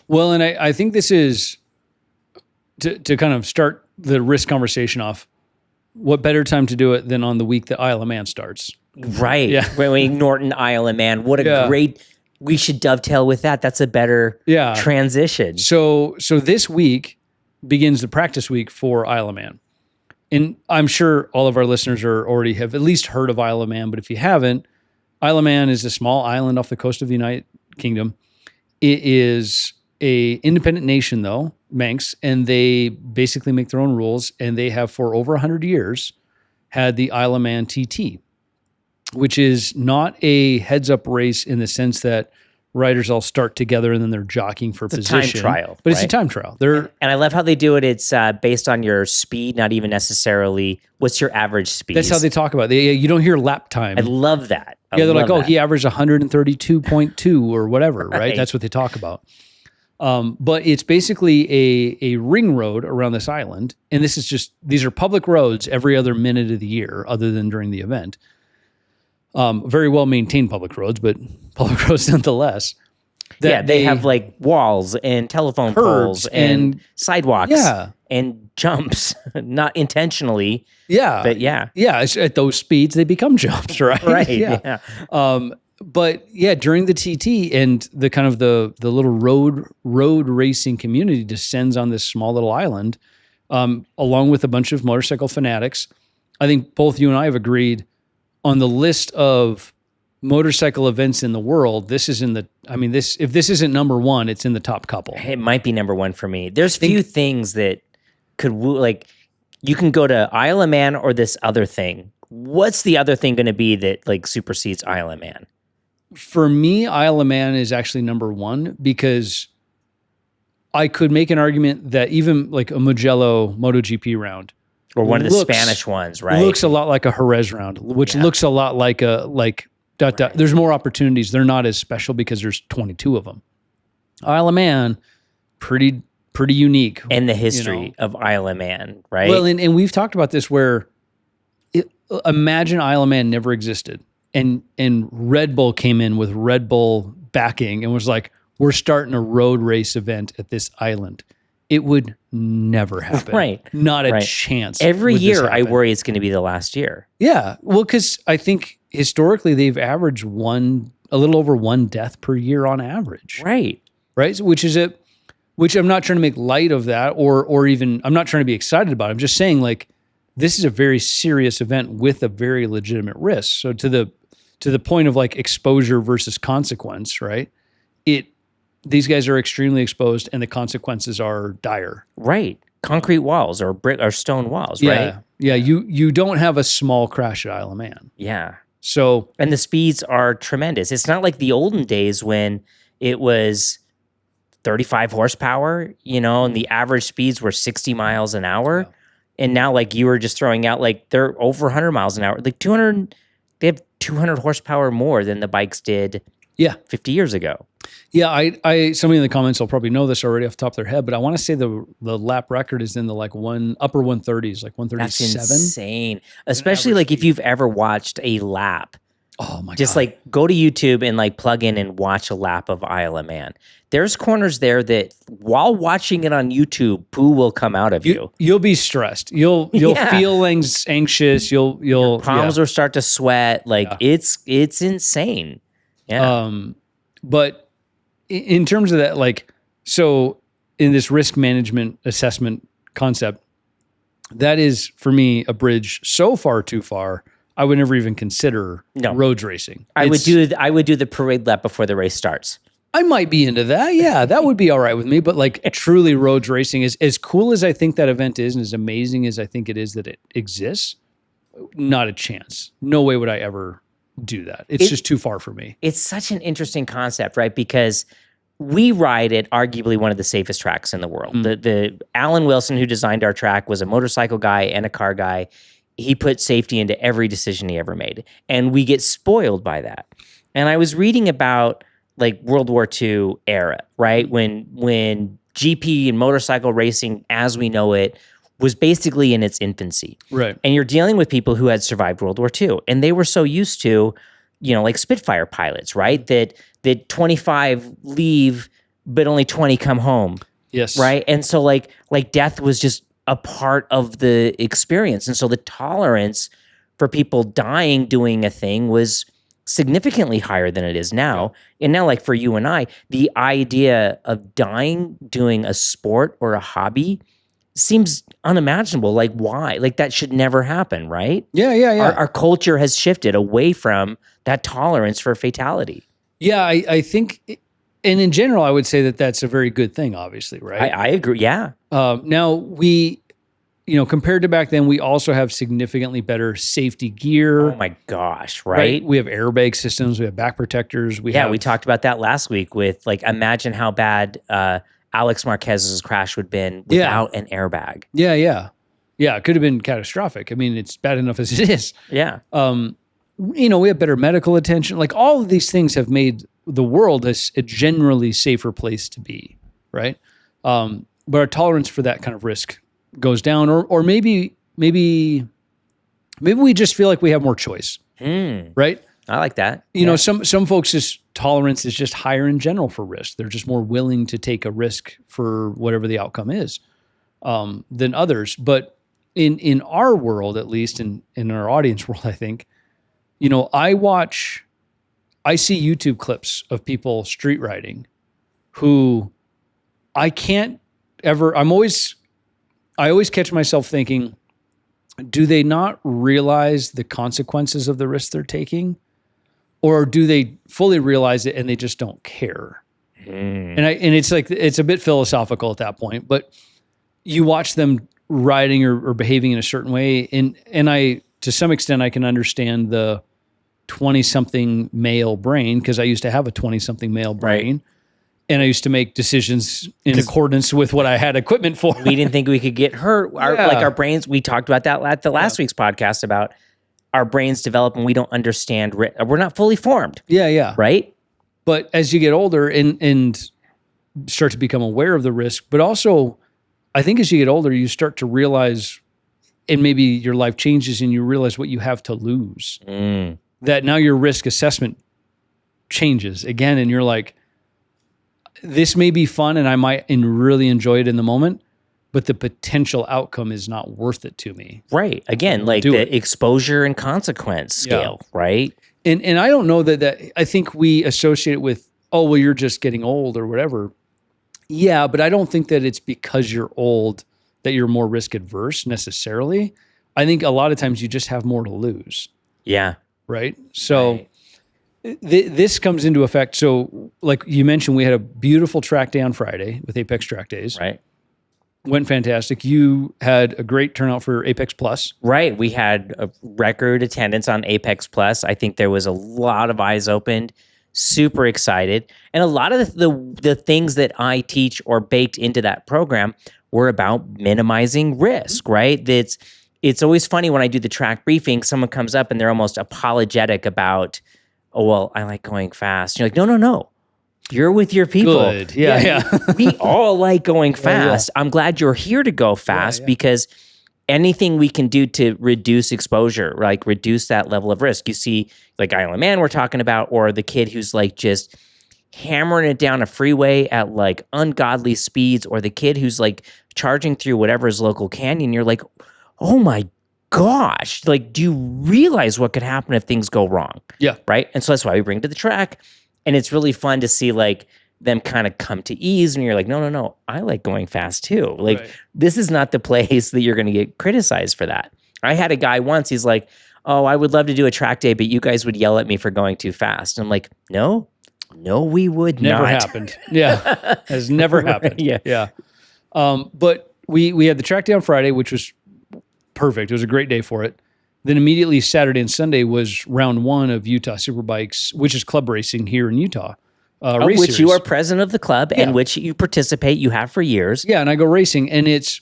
Well, and I think this is to kind of start the risk conversation off. What better time to do it than on the week that Isle of Man starts? Right. Yeah. When Norton, Isle of Man. What a great, we should dovetail with that. That's a better transition. So this week begins the practice week for Isle of Man. And I'm sure all of our listeners already have at least heard of Isle of Man, but if you haven't, Isle of Man is a small island off the coast of the United Kingdom. It is a independent nation, though, Manx, and they basically make their own rules, and they have for over 100 years had the Isle of Man TT, which is not a heads-up race in the sense that riders all start together and then they're jockeying for position. It's a time trial. But it's a time trial. And I love how they do it. It's based on your speed, not even necessarily what's your average speed. That's how they talk about it. You don't hear lap time. I love that. They're like, he averaged 132.2 or whatever, right? That's what they talk about. But it's basically a ring road around this island. And these are public roads every other minute of the year other than during the event. Very well maintained public roads, but public roads nonetheless. They have like walls and telephone poles and sidewalks and jumps, not intentionally. Yeah. But yeah. Yeah. At those speeds, they become jumps, right? Right. Yeah. But yeah, during the TT and the kind of the little road racing community descends on this small little island, along with a bunch of motorcycle fanatics. I think both you and I have agreed on the list of motorcycle events in the world. This is if this isn't number one, it's in the top couple. It might be number one for me. There's few things that could like you can go to Isle of Man or this other thing. What's the other thing going to be that like supersedes Isle of Man? For me, Isle of Man is actually number one because I could make an argument that even like a Mugello MotoGP round or one of the Spanish ones, right? Looks a lot like a Jerez round, which looks a lot like there's more opportunities. They're not as special because there's 22 of them. Isle of Man, pretty unique. And the history of Isle of Man, right? Well, and we've talked about this where imagine Isle of Man never existed and Red Bull came in with Red Bull backing and was like, we're starting a road race event at this island. It would never happen. Right. Not a chance. Every year I worry it's going to be the last year. Yeah. Well, because I think historically they've averaged a little over one death per year on average. Right. Right. Which I'm not trying to make light of that or even, I'm not trying to be excited about it. I'm just saying like, this is a very serious event with a very legitimate risk. So to the point of like exposure versus consequence, right? These guys are extremely exposed and the consequences are dire. Right. Concrete walls or brick or stone walls, right? Yeah. You don't have a small crash at Isle of Man. Yeah. So, and the speeds are tremendous. It's not like the olden days when it was 35 horsepower, and the average speeds were 60 miles an hour. Yeah. And now, like you were just throwing out, like they're over 100 miles an hour. Like 200, they have 200 horsepower more than the bikes did 50 years ago. Yeah, somebody in the comments will probably know this already off the top of their head, but I want to say the lap record is in the like upper 130s, like 137. That's insane. Especially like if you've ever watched a lap. Oh my God. Just like go to YouTube and like plug in and watch a lap of Isle of Man. There's corners there that while watching it on YouTube, poo will come out of you. You'll be stressed. You'll feel anxious. Your palms will start to sweat. Like it's insane. Yeah. But in terms of that, like, so in this risk management assessment concept, that is for me a bridge so far too far. I would never even consider road racing. I would do the parade lap before the race starts. I might be into that. Yeah, that would be all right with me. But like truly roads racing is as cool as I think that event is and as amazing as I think it is that it exists. Not a chance. No way would I ever do that. It's just too far for me. It's such an interesting concept, right? Because we ride at arguably one of the safest tracks in the world. The Alan Wilson, who designed our track, was a motorcycle guy and a car guy. He put safety into every decision he ever made. And we get spoiled by that. And I was reading about like World War II era, right? When GP and motorcycle racing as we know it was basically in its infancy. Right. And you're dealing with people who had survived World War II. And they were so used to, like Spitfire pilots, right? That 25 leave, but only 20 come home. Yes. Right. And so like death was just a part of the experience. And so the tolerance for people dying doing a thing was significantly higher than it is now. And now, like for you and I, the idea of dying doing a sport or a hobby seems unimaginable. Like why? Like that should never happen, right? Yeah. Our culture has shifted away from that tolerance for fatality. Yeah, I think, and in general, I would say that that's a very good thing, obviously, right? I agree, yeah. Now, we, compared to back then, we also have significantly better safety gear. Oh my gosh, right? We have airbag systems, we have back protectors. We talked about that last week with, like, imagine how bad Alex Marquez's crash would have been without an airbag. Yeah, it could have been catastrophic. I mean, it's bad enough as it is. Yeah. We have better medical attention. Like all of these things have made the world a generally safer place to be, right? But our tolerance for that kind of risk goes down, or maybe we just feel like we have more choice, right? I like that. Some folks' tolerance is just higher in general for risk. They're just more willing to take a risk for whatever the outcome is than others. But in our world, at least in our audience world, I think, I see YouTube clips of people street riding who I always catch myself thinking, do they not realize the consequences of the risk they're taking? Or do they fully realize it and they just don't care? And it's like, it's a bit philosophical at that point, but you watch them riding or behaving in a certain way. And I, to some extent, I can understand the 20-something male brain, because I used to have a 20-something male brain. And I used to make decisions in accordance with what I had equipment for. We didn't think we could get hurt. Our brains, we talked about that at the last week's podcast about our brains develop and we don't understand. We're not fully formed. Yeah. Right? But as you get older and start to become aware of the risk, but also I think as you get older, you start to realize, and maybe your life changes and you realize what you have to lose. That now your risk assessment changes again. And you're like, this may be fun and I might really enjoy it in the moment, but the potential outcome is not worth it to me. Right. Again, like the exposure and consequence scale, right? And I don't know that I think we associate it with, oh, well, you're just getting old or whatever. Yeah, but I don't think that it's because you're old that you're more risk adverse necessarily. I think a lot of times you just have more to lose. Yeah. Right? So this comes into effect. So like you mentioned, we had a beautiful track day on Friday with Apex Track Days. Right. Went fantastic. You had a great turnout for Apex Plus. Right. We had a record attendance on Apex Plus. I think there was a lot of eyes opened. Super excited. And a lot of the things that I teach or baked into that program were about minimizing risk, right? It's always funny when I do the track briefing, someone comes up and they're almost apologetic about, oh, well, I like going fast. You're like, no. You're with your people. Good. Yeah. We all like going fast. I'm glad you're here to go fast because anything we can do to reduce exposure, like reduce that level of risk. You see, like Island Man we're talking about, or the kid who's like just hammering it down a freeway at like ungodly speeds, or the kid who's like charging through whatever his local canyon. You're like, oh my gosh, like, do you realize what could happen if things go wrong? Yeah. Right. And so that's why we bring to the track. And it's really fun to see like them kind of come to ease and you're like, no, I like going fast too. Like this is not the place that you're going to get criticized for that. I had a guy once, he's like, oh, I would love to do a track day, but you guys would yell at me for going too fast. And I'm like, no, we would never not. happened. Yeah. Has never happened. Yeah. But we had the track day on Friday, which was perfect. It was a great day for it. Then immediately Saturday and Sunday was round one of Utah Superbikes, which is club racing here in Utah. Which series. You are president of the club and which you participate, you have for years. Yeah, and I go racing. And it's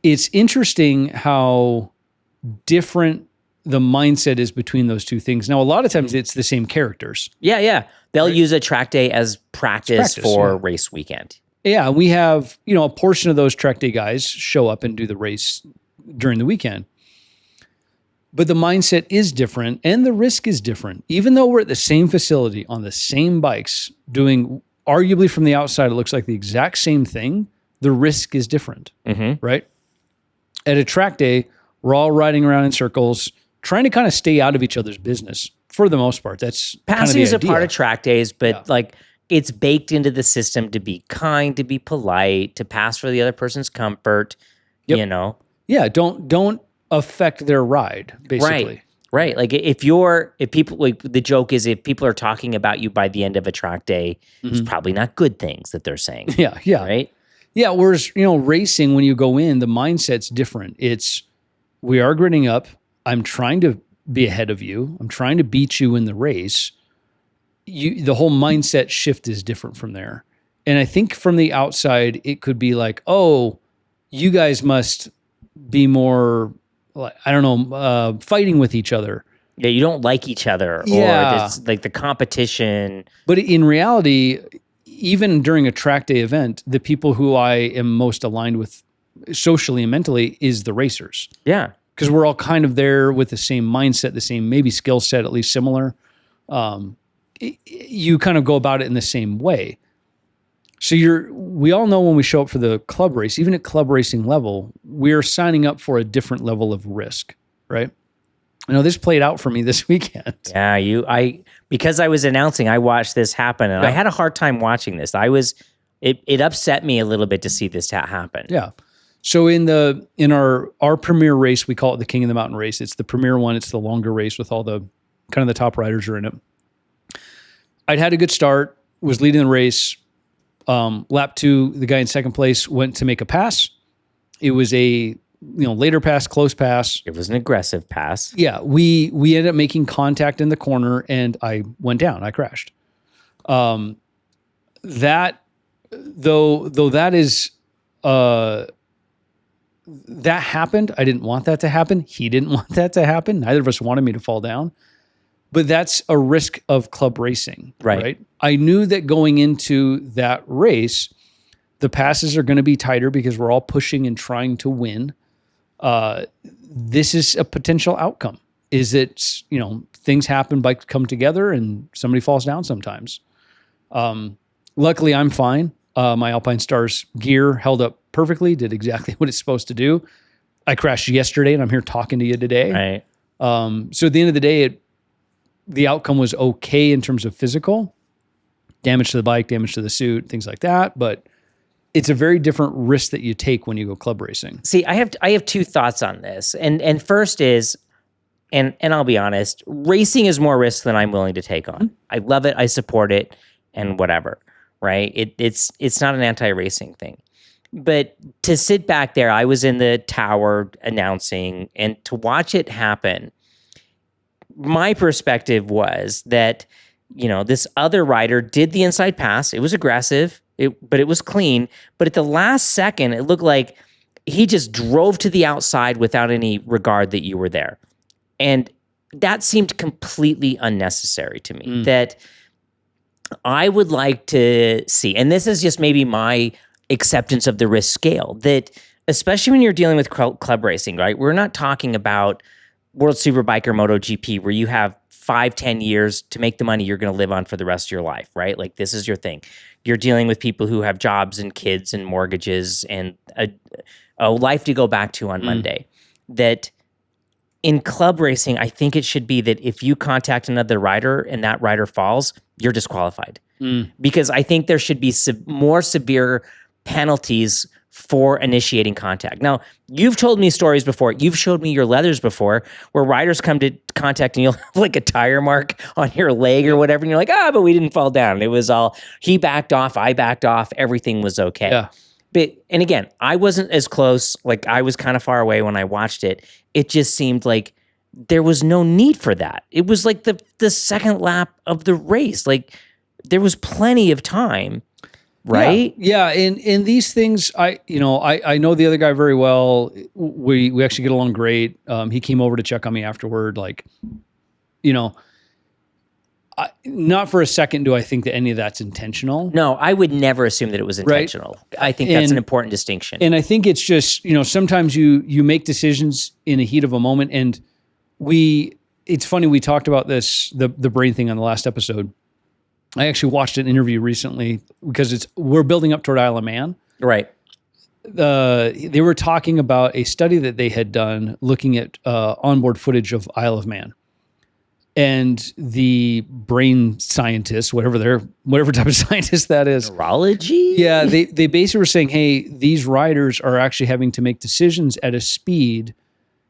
interesting how different the mindset is between those two things. Now, a lot of times it's the same characters. Yeah. They'll use a track day as practice for race weekend. Yeah, we have, a portion of those track day guys show up and do the race during the weekend. But the mindset is different and the risk is different. Even though we're at the same facility on the same bikes doing arguably from the outside, it looks like the exact same thing. The risk is different, right? At a track day, we're all riding around in circles, trying to kind of stay out of each other's business for the most part. That's passing is a part of track days, but like it's baked into the system to be kind, to be polite, to pass for the other person's comfort, Yeah, don't affect their ride, basically. Right. Like if people, like the joke is if people are talking about you by the end of a track day, it's probably not good things that they're saying. Yeah. Right? Yeah, whereas, racing, when you go in, the mindset's different. We are gritting up. I'm trying to be ahead of you. I'm trying to beat you in the race. The whole mindset shift is different from there. And I think from the outside, it could be like, oh, you guys must be more, I don't know, fighting with each other. Yeah, you don't like each other. Or it's like the competition. But in reality, even during a track day event, the people who I am most aligned with socially and mentally is the racers. Yeah. Because we're all kind of there with the same mindset, the same maybe skill set, at least similar. You kind of go about it in the same way. So we all know when we show up for the club race, even at club racing level, we're signing up for a different level of risk, right? This played out for me this weekend. Yeah, because I was announcing, I watched this happen, and I had a hard time watching this. It upset me a little bit to see this happen. Yeah. So in our premier race, we call it the King of the Mountain race. It's the premier one. It's the longer race with all the kind of the top riders are in it. I'd had a good start, was leading the race. Lap 2, the guy in second place went to make a pass. It was a later pass, close pass. It was an aggressive pass. Yeah, we ended up making contact in the corner, and I went down. I crashed. That though that is that happened. I didn't want that to happen. He didn't want that to happen. Neither of us wanted me to fall down. But that's a risk of club racing, right? I knew that going into that race, the passes are going to be tighter because we're all pushing and trying to win. This is a potential outcome. Is it, things happen, bikes come together, and somebody falls down sometimes. Luckily, I'm fine. My Alpine Stars gear held up perfectly, did exactly what it's supposed to do. I crashed yesterday, and I'm here talking to you today. Right. So at the end of the day, the outcome was okay in terms of physical damage to the bike, damage to the suit, things like that. But it's a very different risk that you take when you go club racing. See, I have two thoughts on this. And first is, and I'll be honest, racing is more risk than I'm willing to take on. I love it. I support it and whatever, right? It's not an anti-racing thing. But to sit back there, I was in the tower announcing, and to watch it happen, my perspective was that, this other rider did the inside pass. It was aggressive, but it was clean. But at the last second, it looked like he just drove to the outside without any regard that you were there. And that seemed completely unnecessary to me. That I would like to see, and this is just maybe my acceptance of the risk scale, that especially when you're dealing with club racing, right? We're not talking about World Superbike or MotoGP where you have 5-10 years to make the money you're going to live on for the rest of your life, right? Like, this is your thing. You're dealing with people who have jobs and kids and mortgages and a life to go back to on Monday. That in club racing, I think it should be that if you contact another rider and that rider falls, you're disqualified. Because I think there should be more severe penalties for initiating contact. Now, you've told me stories before. You've showed me your leathers before where riders come to contact and you'll have like a tire mark on your leg or whatever. And you're like, but we didn't fall down. It was all, he backed off, I backed off. Everything was okay. Yeah. But, and again, I wasn't as close. Like, I was kind of far away when I watched it. It just seemed like there was no need for that. It was like the second lap of the race. Like, there was plenty of time. Right? Yeah. And these things, I know the other guy very well. We actually get along great. He came over to check on me afterward. Like, not for a second do I think that any of that's intentional. No, I would never assume that it was intentional. Right? I think that's an important distinction. And I think it's just, sometimes you make decisions in a heat of a moment. And it's funny, we talked about this, the brain thing on the last episode. I actually watched an interview recently because we're building up toward Isle of Man. Right. They were talking about a study that they had done looking at onboard footage of Isle of Man. And the brain scientists, whatever type of scientist that is. Neurology? Yeah, they basically were saying, hey, these riders are actually having to make decisions at a speed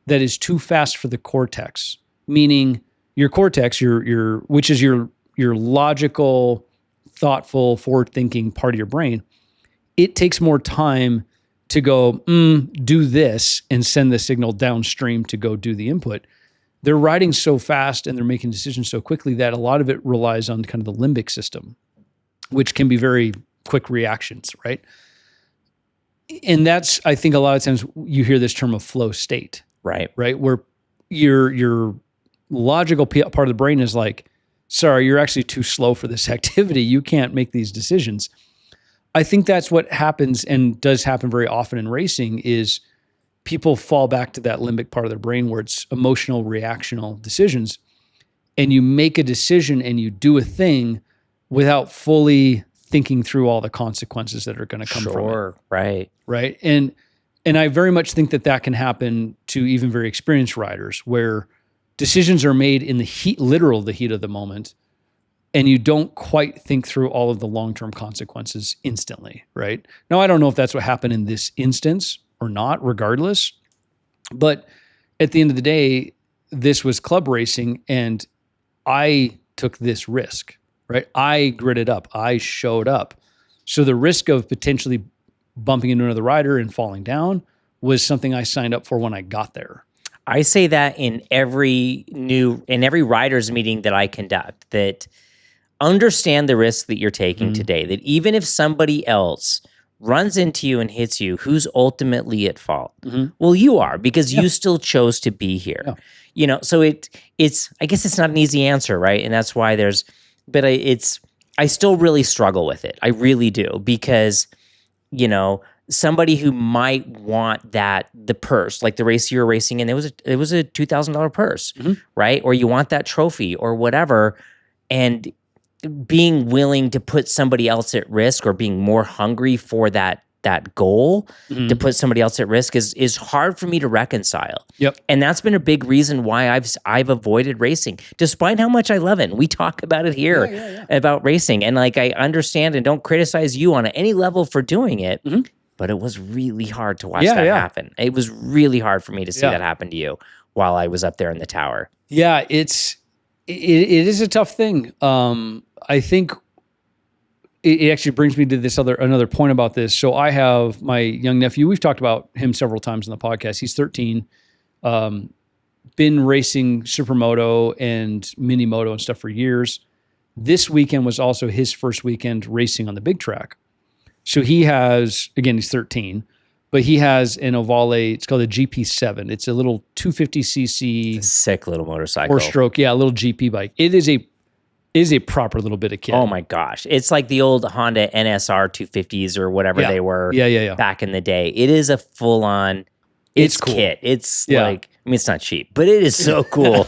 that is too fast for the cortex. Meaning your cortex, which is your logical, thoughtful, forward-thinking part of your brain, it takes more time to go, do this, and send the signal downstream to go do the input. They're riding so fast and they're making decisions so quickly that a lot of it relies on kind of the limbic system, which can be very quick reactions, right? And that's, I think a lot of times you hear this term of flow state. Right. Where your logical part of the brain is like, sorry, you're actually too slow for this activity. You can't make these decisions. I think that's what happens and does happen very often in racing is people fall back to that limbic part of their brain where it's emotional, reactional decisions. And you make a decision and you do a thing without fully thinking through all the consequences that are going to come from it. Right. Right. And I very much think that can happen to even very experienced riders where decisions are made in the heat of the moment, and you don't quite think through all of the long-term consequences instantly, right? Now, I don't know if that's what happened in this instance or not, regardless. But at the end of the day, this was club racing, and I took this risk, right? I gritted up. I showed up. So the risk of potentially bumping into another rider and falling down was something I signed up for when I got there. I say that in every riders meeting that I conduct, that understand the risk that you're taking today, that even if somebody else runs into you and hits you, who's ultimately at fault? Well, you are, because you still chose to be here. So it's I guess it's not an easy answer, right? And that's why I still really struggle with it. I really do, because somebody who might want the purse, like the race you were racing in, it was a $2,000 purse, right? Or you want that trophy or whatever, and being willing to put somebody else at risk, or being more hungry for that goal to put somebody else at risk is hard for me to reconcile. And that's been a big reason why I've avoided racing, despite how much I love it. And we talk about it here about racing, and like I understand and don't criticize you on any level for doing it. But it was really hard to watch that happen. It was really hard for me to see that happen to you while I was up there in the tower. Yeah, it is a tough thing. I think it actually brings me to another point about this. So I have my young nephew. We've talked about him several times on the podcast. He's 13, been racing supermoto and mini moto and stuff for years. This weekend was also his first weekend racing on the big track. So he has, again, he's 13, but he has an Ovale. It's called a GP7. It's a little 250cc. Sick little motorcycle. 4-stroke. Yeah, a little GP bike. It is a proper little bit of kit. Oh my gosh. It's like the old Honda NSR 250s or whatever they were back in the day. It is a full-on, it's cool. Kit. It's like, I mean, it's not cheap, but it is so cool.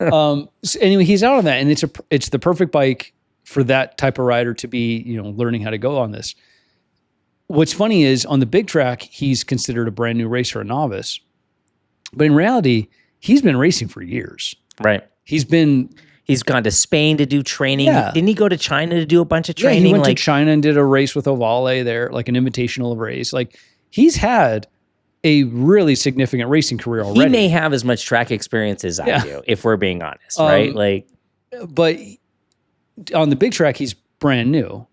So anyway, he's out on that, and it's the perfect bike for that type of rider to be, learning how to go on this. What's funny is on the big track, he's considered a brand new racer, a novice. But in reality, he's been racing for years. Right. He's gone to Spain to do training. Yeah. Didn't he go to China to do a bunch of training? Yeah, he went to China and did a race with Ovale there, like an invitational race. Like, he's had a really significant racing career already. He may have as much track experience as I do, if we're being honest, right? But on the big track, he's brand new.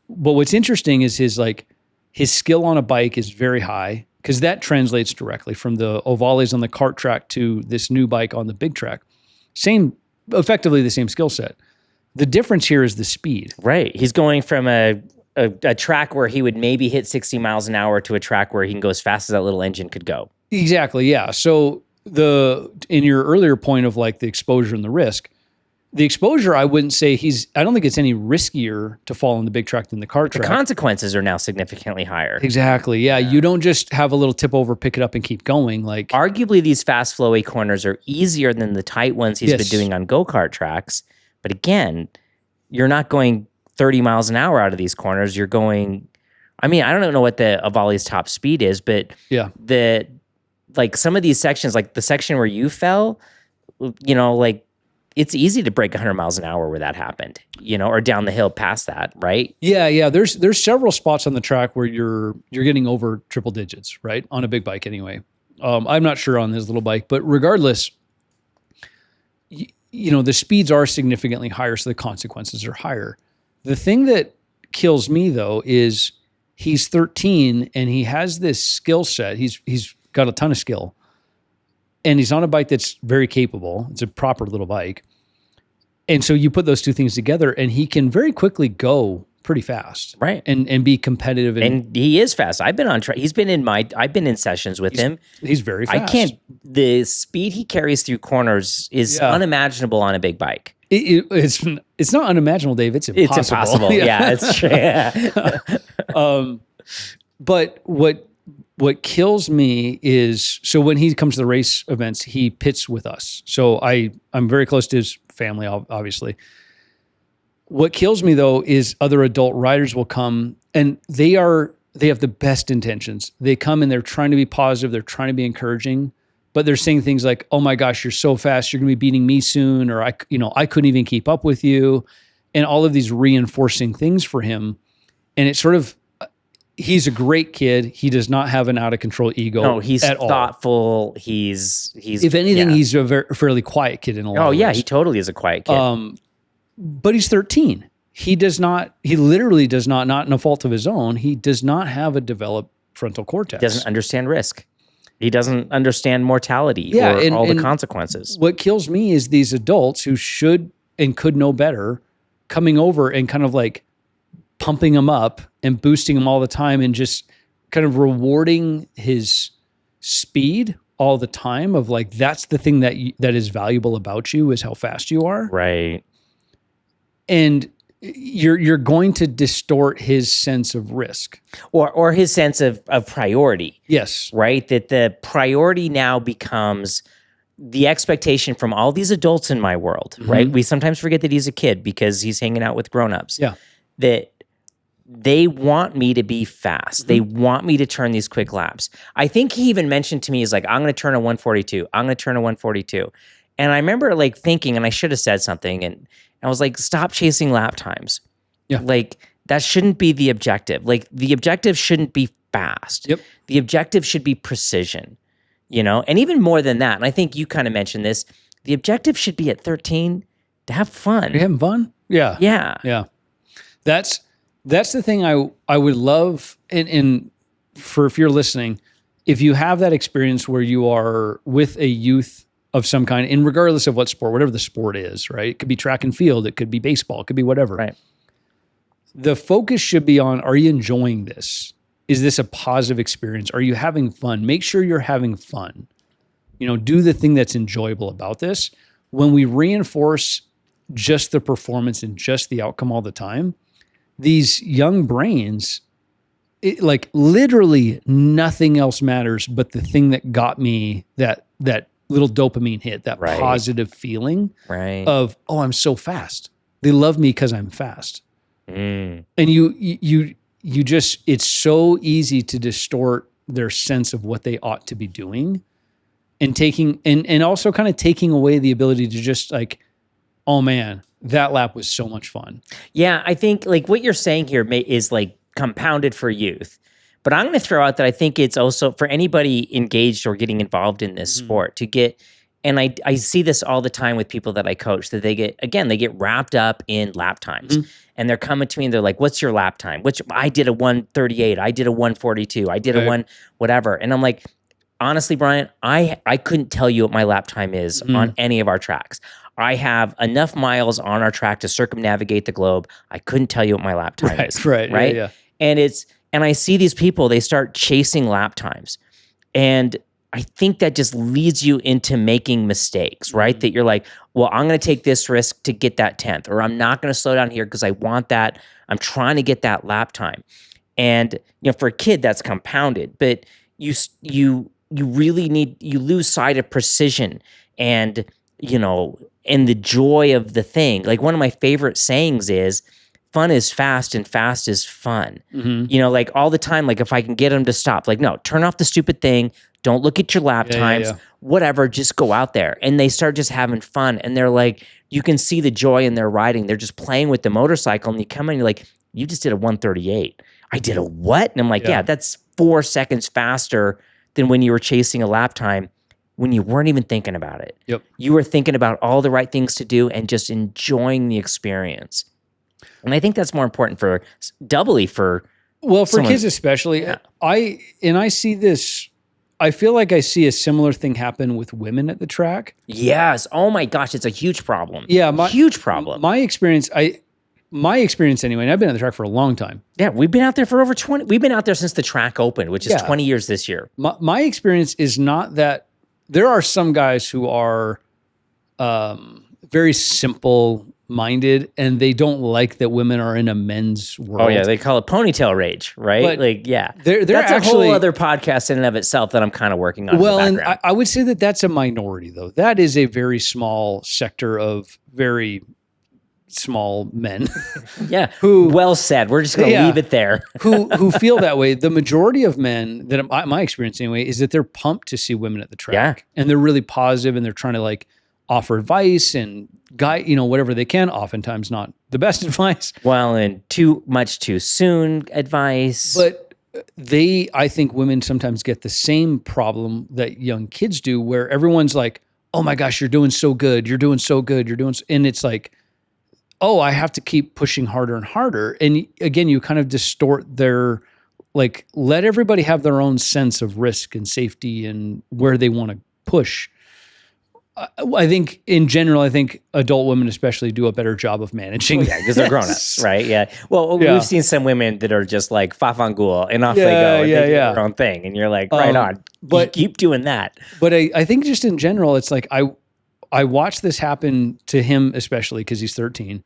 But what's interesting is his skill on a bike is very high, because that translates directly from the Ovales on the kart track to this new bike on the big track. Effectively the same skill set. The difference here is the speed. Right. He's going from a track where he would maybe hit 60 miles an hour to a track where he can go as fast as that little engine could go. Exactly. Yeah. So in your earlier point of like the exposure and the risk, the exposure, I wouldn't say I don't think it's any riskier to fall on the big track than the kart track. The consequences are now significantly higher. Exactly. Yeah. You don't just have a little tip over, pick it up and keep going. Like, arguably these fast flowy corners are easier than the tight ones he's been doing on go-kart tracks. But again, you're not going 30 miles an hour out of these corners. You're going, I mean, I don't know what the Ovale's top speed is, but some of these sections, like the section where you fell, it's easy to break 100 miles an hour where that happened, or down the hill past that, right? Yeah, yeah. There's several spots on the track where you're getting over triple digits, right? On a big bike anyway. I'm not sure on this little bike, but regardless, the speeds are significantly higher, so the consequences are higher. The thing that kills me, though, is he's 13 and he has this skill set. He's got a ton of skill. And he's on a bike that's very capable. It's a proper little bike. And so you put those two things together and he can very quickly go pretty fast. Right. And be competitive. And he is fast. I've been on track. I've been in sessions with him. He's very fast. The speed he carries through corners is unimaginable on a big bike. It's not unimaginable, Dave. It's impossible. It's impossible. Yeah, it's true. Yeah. But what kills me is, so when he comes to the race events, he pits with us. So I'm very close to his family, obviously. What kills me, though, is other adult riders will come, and they have the best intentions. They come and they're trying to be positive. They're trying to be encouraging, but they're saying things like, "Oh my gosh, you're so fast. You're going to be beating me soon," or I couldn't even keep up with you, and all of these reinforcing things for him. And it's sort of, he's a great kid. He does not have an out of control ego. No, he's at thoughtful. All. He's if anything, he's a fairly quiet kid in a lot of ways. Oh yeah, he totally is a quiet kid. But he's 13. He literally does not no fault of his own, he does not have a developed frontal cortex. He doesn't understand risk. He doesn't understand mortality or all the consequences. What kills me is these adults who should and could know better coming over and kind of like pumping him up and boosting him all the time and just kind of rewarding his speed all the time of like, that's the thing that is valuable about you is how fast you are. Right. And you're going to distort his sense of risk. Or his sense of priority. Yes. Right? That the priority now becomes the expectation from all these adults in my world, right? We sometimes forget that he's a kid because he's hanging out with grownups. Yeah. That they want me to be fast. They want me to turn these quick laps. I think he even mentioned to me, he's like, I'm going to turn a 142. I'm going to turn a 142. And I remember like thinking, and I should have said something, and I was like, stop chasing lap times. Yeah. Like that shouldn't be the objective. Like the objective shouldn't be fast. Yep. The objective should be precision, you know? And even more than that, and I think you kind of mentioned this, the objective should be at 13 to have fun. Are you having fun? Yeah. Yeah. Yeah. That's the thing I would love, and for if you're listening, if you have that experience where you are with a youth of some kind, and regardless of what sport, whatever the sport is, right? It could be track and field, it could be baseball, it could be whatever. Right. The focus should be on, are you enjoying this? Is this a positive experience? Are you having fun? Make sure you're having fun. You know, do the thing that's enjoyable about this. When we reinforce just the performance and just the outcome all the time, these young brains, like literally nothing else matters but the thing that got me that little dopamine hit, that positive feeling of, oh, I'm so fast. They love me because I'm fast. And you just, it's so easy to distort their sense of what they ought to be doing, and taking, and also kind of taking away the ability to just like, oh man, that lap was so much fun. Yeah, I think like what you're saying here is like compounded for youth. But I'm going to throw out that I think it's also for anybody engaged or getting involved in this sport to get, and I see this all the time with people that I coach, that they get wrapped up in lap times. And they're coming to me and they're like, what's your lap time? Which I did a 138, I did a 142, I did a one whatever. And I'm like, honestly, Brian, I couldn't tell you what my lap time is on any of our tracks. I have enough miles on our track to circumnavigate the globe. I couldn't tell you what my lap time is. Right. Yeah. And I see these people, they start chasing lap times. And I think that just leads you into making mistakes, right? That you're like, well, I'm going to take this risk to get that 10th, or I'm not going to slow down here because I want that. I'm trying to get that lap time. And, you know, for a kid, that's compounded, but you really you lose sight of precision and, you know, and the joy of the thing. Like one of my favorite sayings is, fun is fast and fast is fun. You know, like all the time, like if I can get them to stop, like, no, turn off the stupid thing. Don't look at your lap times, whatever, just go out there. And they start just having fun. And they're like, you can see the joy in their riding. They're just playing with the motorcycle. And you come in and you're like, you just did a 138. I did a what? And I'm like, yeah, that's 4 seconds faster than when you were chasing a lap time when you weren't even thinking about it. Yep. You were thinking about all the right things to do and just enjoying the experience. And I think that's more important doubly for someone, kids especially. Yeah. I see this, I feel like I see a similar thing happen with women at the track. Yes. Oh my gosh, it's a huge problem. Yeah, huge problem. My experience anyway, and I've been at the track for a long time. Yeah, we've been out there for over 20. We've been out there since the track opened, which is 20 years this year. My experience is not that. There are some guys who are very simple-minded, and they don't like that women are in a men's world. Oh yeah, they call it ponytail rage, right? But like, yeah, that's actually a whole other podcast in and of itself that I'm kind of working on. Well, in the and I would say that that's a minority, though. That is a very small sector of very small men. Yeah, who well said. We're just going to leave it there. who feel that way. The majority of men, that my experience anyway, is that they're pumped to see women at the track, and they're really positive, and they're trying to like offer advice and guide, you know, whatever they can. Oftentimes, not the best advice. Well, and too much too soon advice. But I think women sometimes get the same problem that young kids do, where everyone's like, "Oh my gosh, you're doing so good. You're doing so good. You're doing," and it's like, oh, I have to keep pushing harder and harder. And again, you kind of distort their, like, let everybody have their own sense of risk and safety and where they want to push. I think in general, I think adult women especially do a better job of managing. Yeah, because they're grown-ups, right? Yeah. Well, Yeah. we've seen some women that are just like fafangul and off they Yeah, go and yeah, they do yeah. their own thing. And you're like, right on. but- You keep doing that. But I think just in general, it's like I watched this happen to him, especially because he's 13.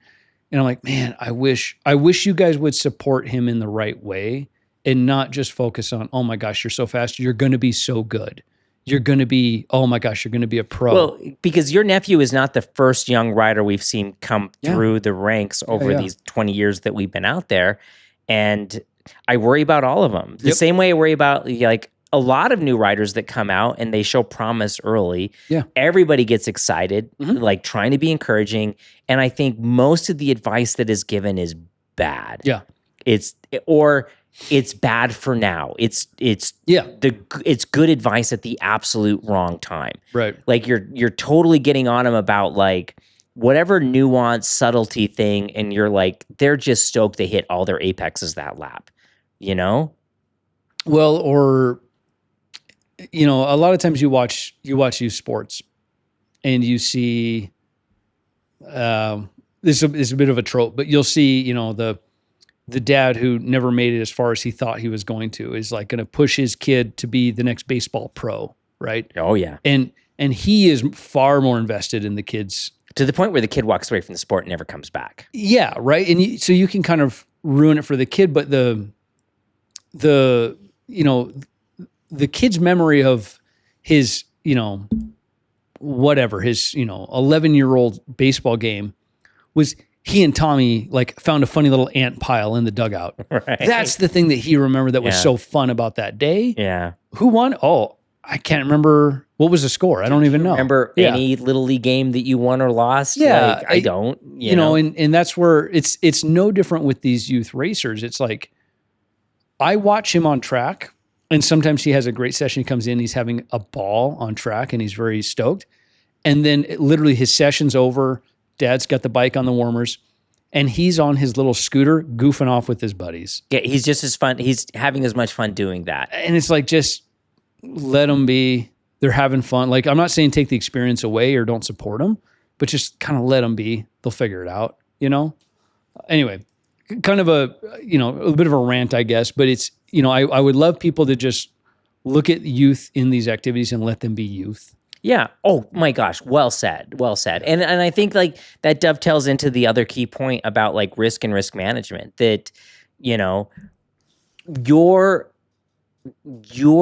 And I'm like, man, I wish you guys would support him in the right way and not just focus on, oh my gosh, you're so fast. You're going to be so good. You're going to be, oh my gosh, you're going to be a pro. Well, because your nephew is not the first young rider we've seen come through the ranks over these 20 years that we've been out there. And I worry about all of them. The same way I worry about like a lot of new riders that come out and they show promise early. Yeah. Everybody gets excited, like trying to be encouraging. And I think most of the advice that is given is bad. Yeah. It's bad for now. It's good advice at the absolute wrong time. Right. Like you're totally getting on them about like whatever nuance, subtlety thing, and you're like, they're just stoked they hit all their apexes that lap, you know? Well, or a lot of times you watch youth sports and you see this is a bit of a trope, but you'll see, the dad who never made it as far as he thought he was going to is like going to push his kid to be the next baseball pro, right? Oh yeah. And he is far more invested in the kids to the point where the kid walks away from the sport and never comes back. Yeah, right. And so you can kind of ruin it for the kid, but the kid's memory of his, whatever, his, 11-year-old baseball game was he and Tommy like found a funny little ant pile in the dugout. Right. That's the thing that he remembered that was so fun about that day. Yeah. Who won? Oh, I can't remember. What was the score? I don't even know. Remember any Little League game that you won or lost? Yeah. Like, I don't. You know, and that's where it's no different with these youth racers. It's like I watch him on track, and sometimes he has a great session. He comes in, he's having a ball on track, and he's very stoked. And then literally his session's over. Dad's got the bike on the warmers, and he's on his little scooter goofing off with his buddies. Yeah, he's just as fun. He's having as much fun doing that. And it's like, just let them be. They're having fun. Like, I'm not saying take the experience away or don't support them, but just kind of let them be. They'll figure it out, Anyway, kind of a bit of a rant, I guess, but it's, I would love people to just look at youth in these activities and let them be youth. Yeah. Oh my gosh. Well said. Well said. And I think like that dovetails into the other key point about like risk and risk management that, your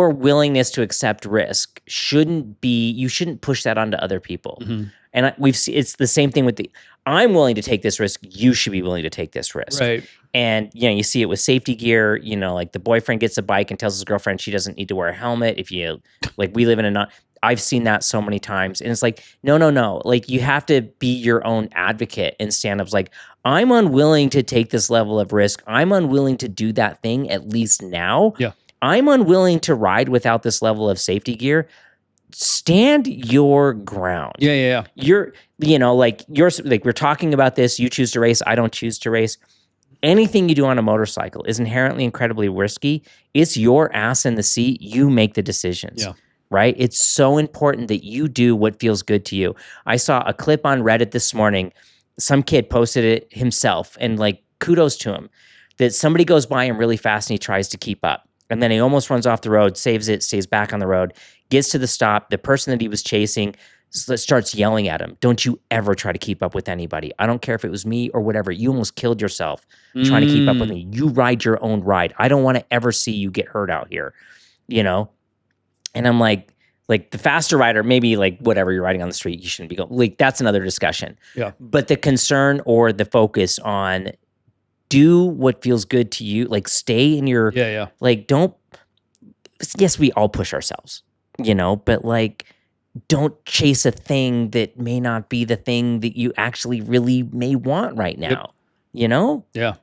willingness to accept risk you shouldn't push that onto other people. Mm-hmm. And we've seen, it's the same thing with I'm willing to take this risk. You should be willing to take this risk. Right. And, you see it with safety gear, like the boyfriend gets a bike and tells his girlfriend she doesn't need to wear a helmet. If you like, we live in I've seen that so many times. And it's like, no. Like you have to be your own advocate and stand up. Like, I'm unwilling to take this level of risk. I'm unwilling to do that thing, at least now. Yeah. I'm unwilling to ride without this level of safety gear. Stand your ground. Yeah. You're we're talking about this. You choose to race. I don't choose to race. Anything you do on a motorcycle is inherently incredibly risky. It's your ass in the seat. You make the decisions. Yeah. Right? It's so important that you do what feels good to you. I saw a clip on Reddit this morning. Some kid posted it himself, and like, kudos to him, that somebody goes by him really fast and he tries to keep up. And then he almost runs off the road, saves it, stays back on the road, gets to the stop. The person that he was chasing starts yelling at him. Don't you ever try to keep up with anybody. I don't care if it was me or whatever. You almost killed yourself trying to keep up with me. You ride your own ride. I don't want to ever see you get hurt out here, And I'm like the faster rider, maybe like whatever you're riding on the street, you shouldn't be going. Like, that's another discussion. Yeah. But the concern or the focus on do what feels good to you, like stay in your, like yes, we all push ourselves, but like, don't chase a thing that may not be the thing that you actually really may want right now, Yeah.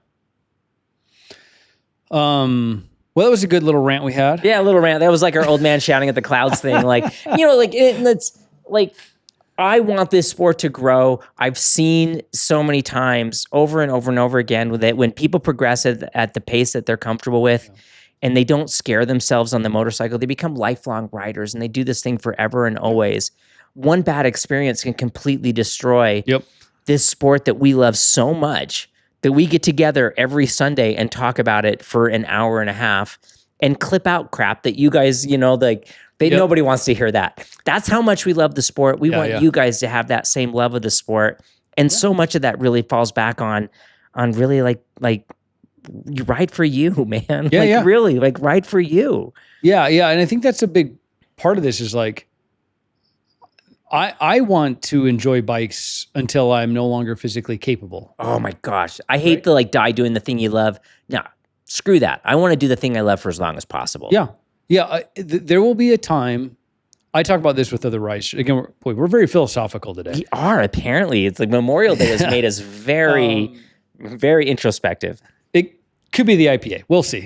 Well, that was a good little rant we had. Yeah, a little rant. That was like our old man shouting at the clouds thing. Like, it's like, I want this sport to grow. I've seen so many times over and over and over again with it when people progress at the pace that they're comfortable with and they don't scare themselves on the motorcycle, they become lifelong riders and they do this thing forever and always. one bad experience can completely destroy Yep. this sport that we love so much that we get together every Sunday and talk about it for an hour and a half and clip out crap that you guys, nobody wants to hear that. That's how much we love the sport. We want you guys to have that same love of the sport. And so much of that really falls back on really like you ride for you, man. Really, like ride for you. Yeah. Yeah. And I think that's a big part of this is like, I want to enjoy bikes until I'm no longer physically capable. Oh my gosh. I hate to like die doing the thing you love. No, screw that. I want to do the thing I love for as long as possible. Yeah. Yeah. There will be a time. I talk about this with other riders. Again, we're very philosophical today. We are, apparently. It's like Memorial Day has made us very, very introspective. It could be the IPA. We'll see.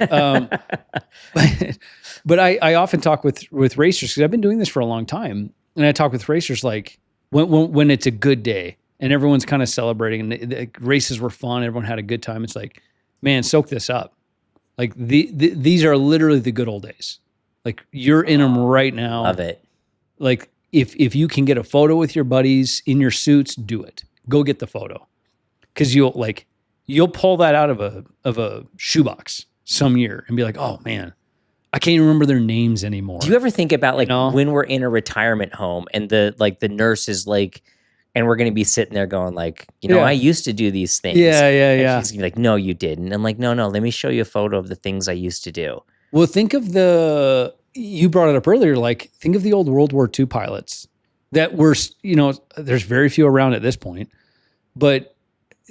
But I often talk with racers because I've been doing this for a long time. And I talk with racers like when it's a good day and everyone's kind of celebrating and the races were fun, everyone had a good time. It's like, man, soak this up. Like these are literally the good old days. Like you're in them right now. Love it. Like if you can get a photo with your buddies in your suits, do it. Go get the photo. Cause you'll pull that out of a shoebox some year and be like, oh man, I can't even remember their names anymore. Do you ever think about when we're in a retirement home and the nurse is like, and we're going to be sitting there going like, I used to do these things. Yeah. And she's going to be like, no, you didn't. I'm like, no, let me show you a photo of the things I used to do. Well, think of you brought it up earlier, like think of the old World War II pilots that were, there's very few around at this point, but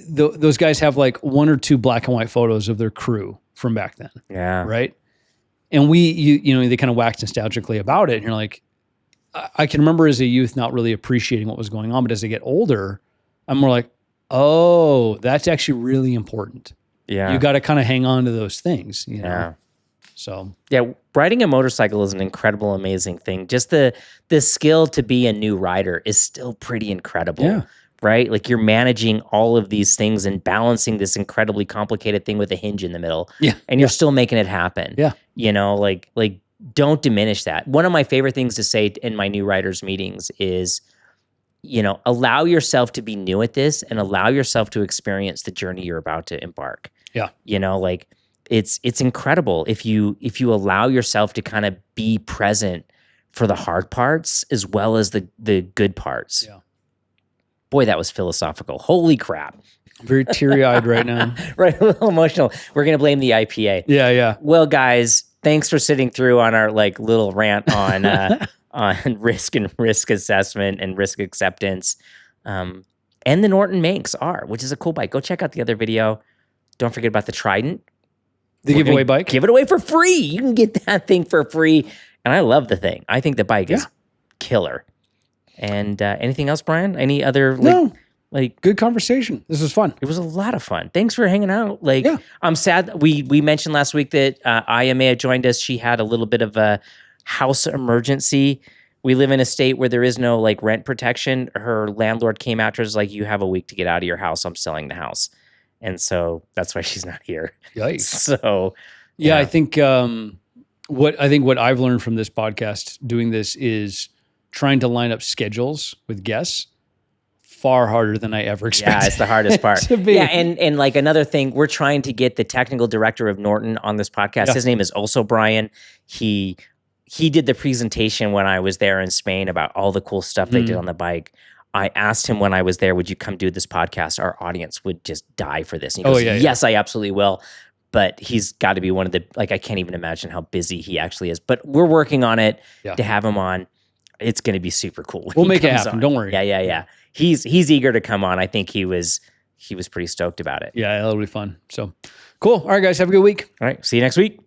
those guys have like one or two black and white photos of their crew from back then. Yeah. Right. And they kind of waxed nostalgically about it. And you're like, I can remember as a youth not really appreciating what was going on. But as I get older, I'm more like, oh, that's actually really important. Yeah. You got to kind of hang on to those things. Yeah. So. Yeah. Riding a motorcycle is an incredible, amazing thing. Just the skill to be a new rider is still pretty incredible. Yeah. Right? Like you're managing all of these things and balancing this incredibly complicated thing with a hinge in the middle. Yeah. And you're still making it happen. Yeah. Like don't diminish that. One of my favorite things to say in my new riders meetings is, allow yourself to be new at this and allow yourself to experience the journey you're about to embark. Yeah. It's incredible if you allow yourself to kind of be present for the hard parts as well as the good parts. Yeah. Boy, that was philosophical. Holy crap. I'm very teary-eyed right now. Right, a little emotional. We're going to blame the IPA. Yeah. Well, guys, thanks for sitting through on our little rant on on risk and risk assessment and risk acceptance. And the Norton Manx R, which is a cool bike. Go check out the other video. Don't forget about the Trident. The giveaway bike? Give it away for free. You can get that thing for free. And I love the thing. I think the bike is killer. And anything else, Brian? Any other good conversation. This was fun. It was a lot of fun. Thanks for hanging out. I'm sad we mentioned last week that Aya may have joined us. She had a little bit of a house emergency. We live in a state where there is no rent protection. Her landlord came after us like, you have a week to get out of your house. I'm selling the house. And so that's why she's not here. Yikes. So I think what I've learned from this podcast doing this is trying to line up schedules with guests far harder than I ever expected. Yeah, it's the hardest part. to be. Yeah, and another thing, we're trying to get the technical director of Norton on this podcast. Yeah. His name is also Brian. He did the presentation when I was there in Spain about all the cool stuff they did on the bike. I asked him when I was there, would you come do this podcast? Our audience would just die for this. And he goes, yes, I absolutely will. But he's got to be one of the, I can't even imagine how busy he actually is. But we're working on it to have him on. It's going to be super cool. We'll make it happen. Don't worry. Yeah. He's eager to come on. I think he was pretty stoked about it. Yeah, it'll be fun. So cool. All right, guys, have a good week. All right. See you next week.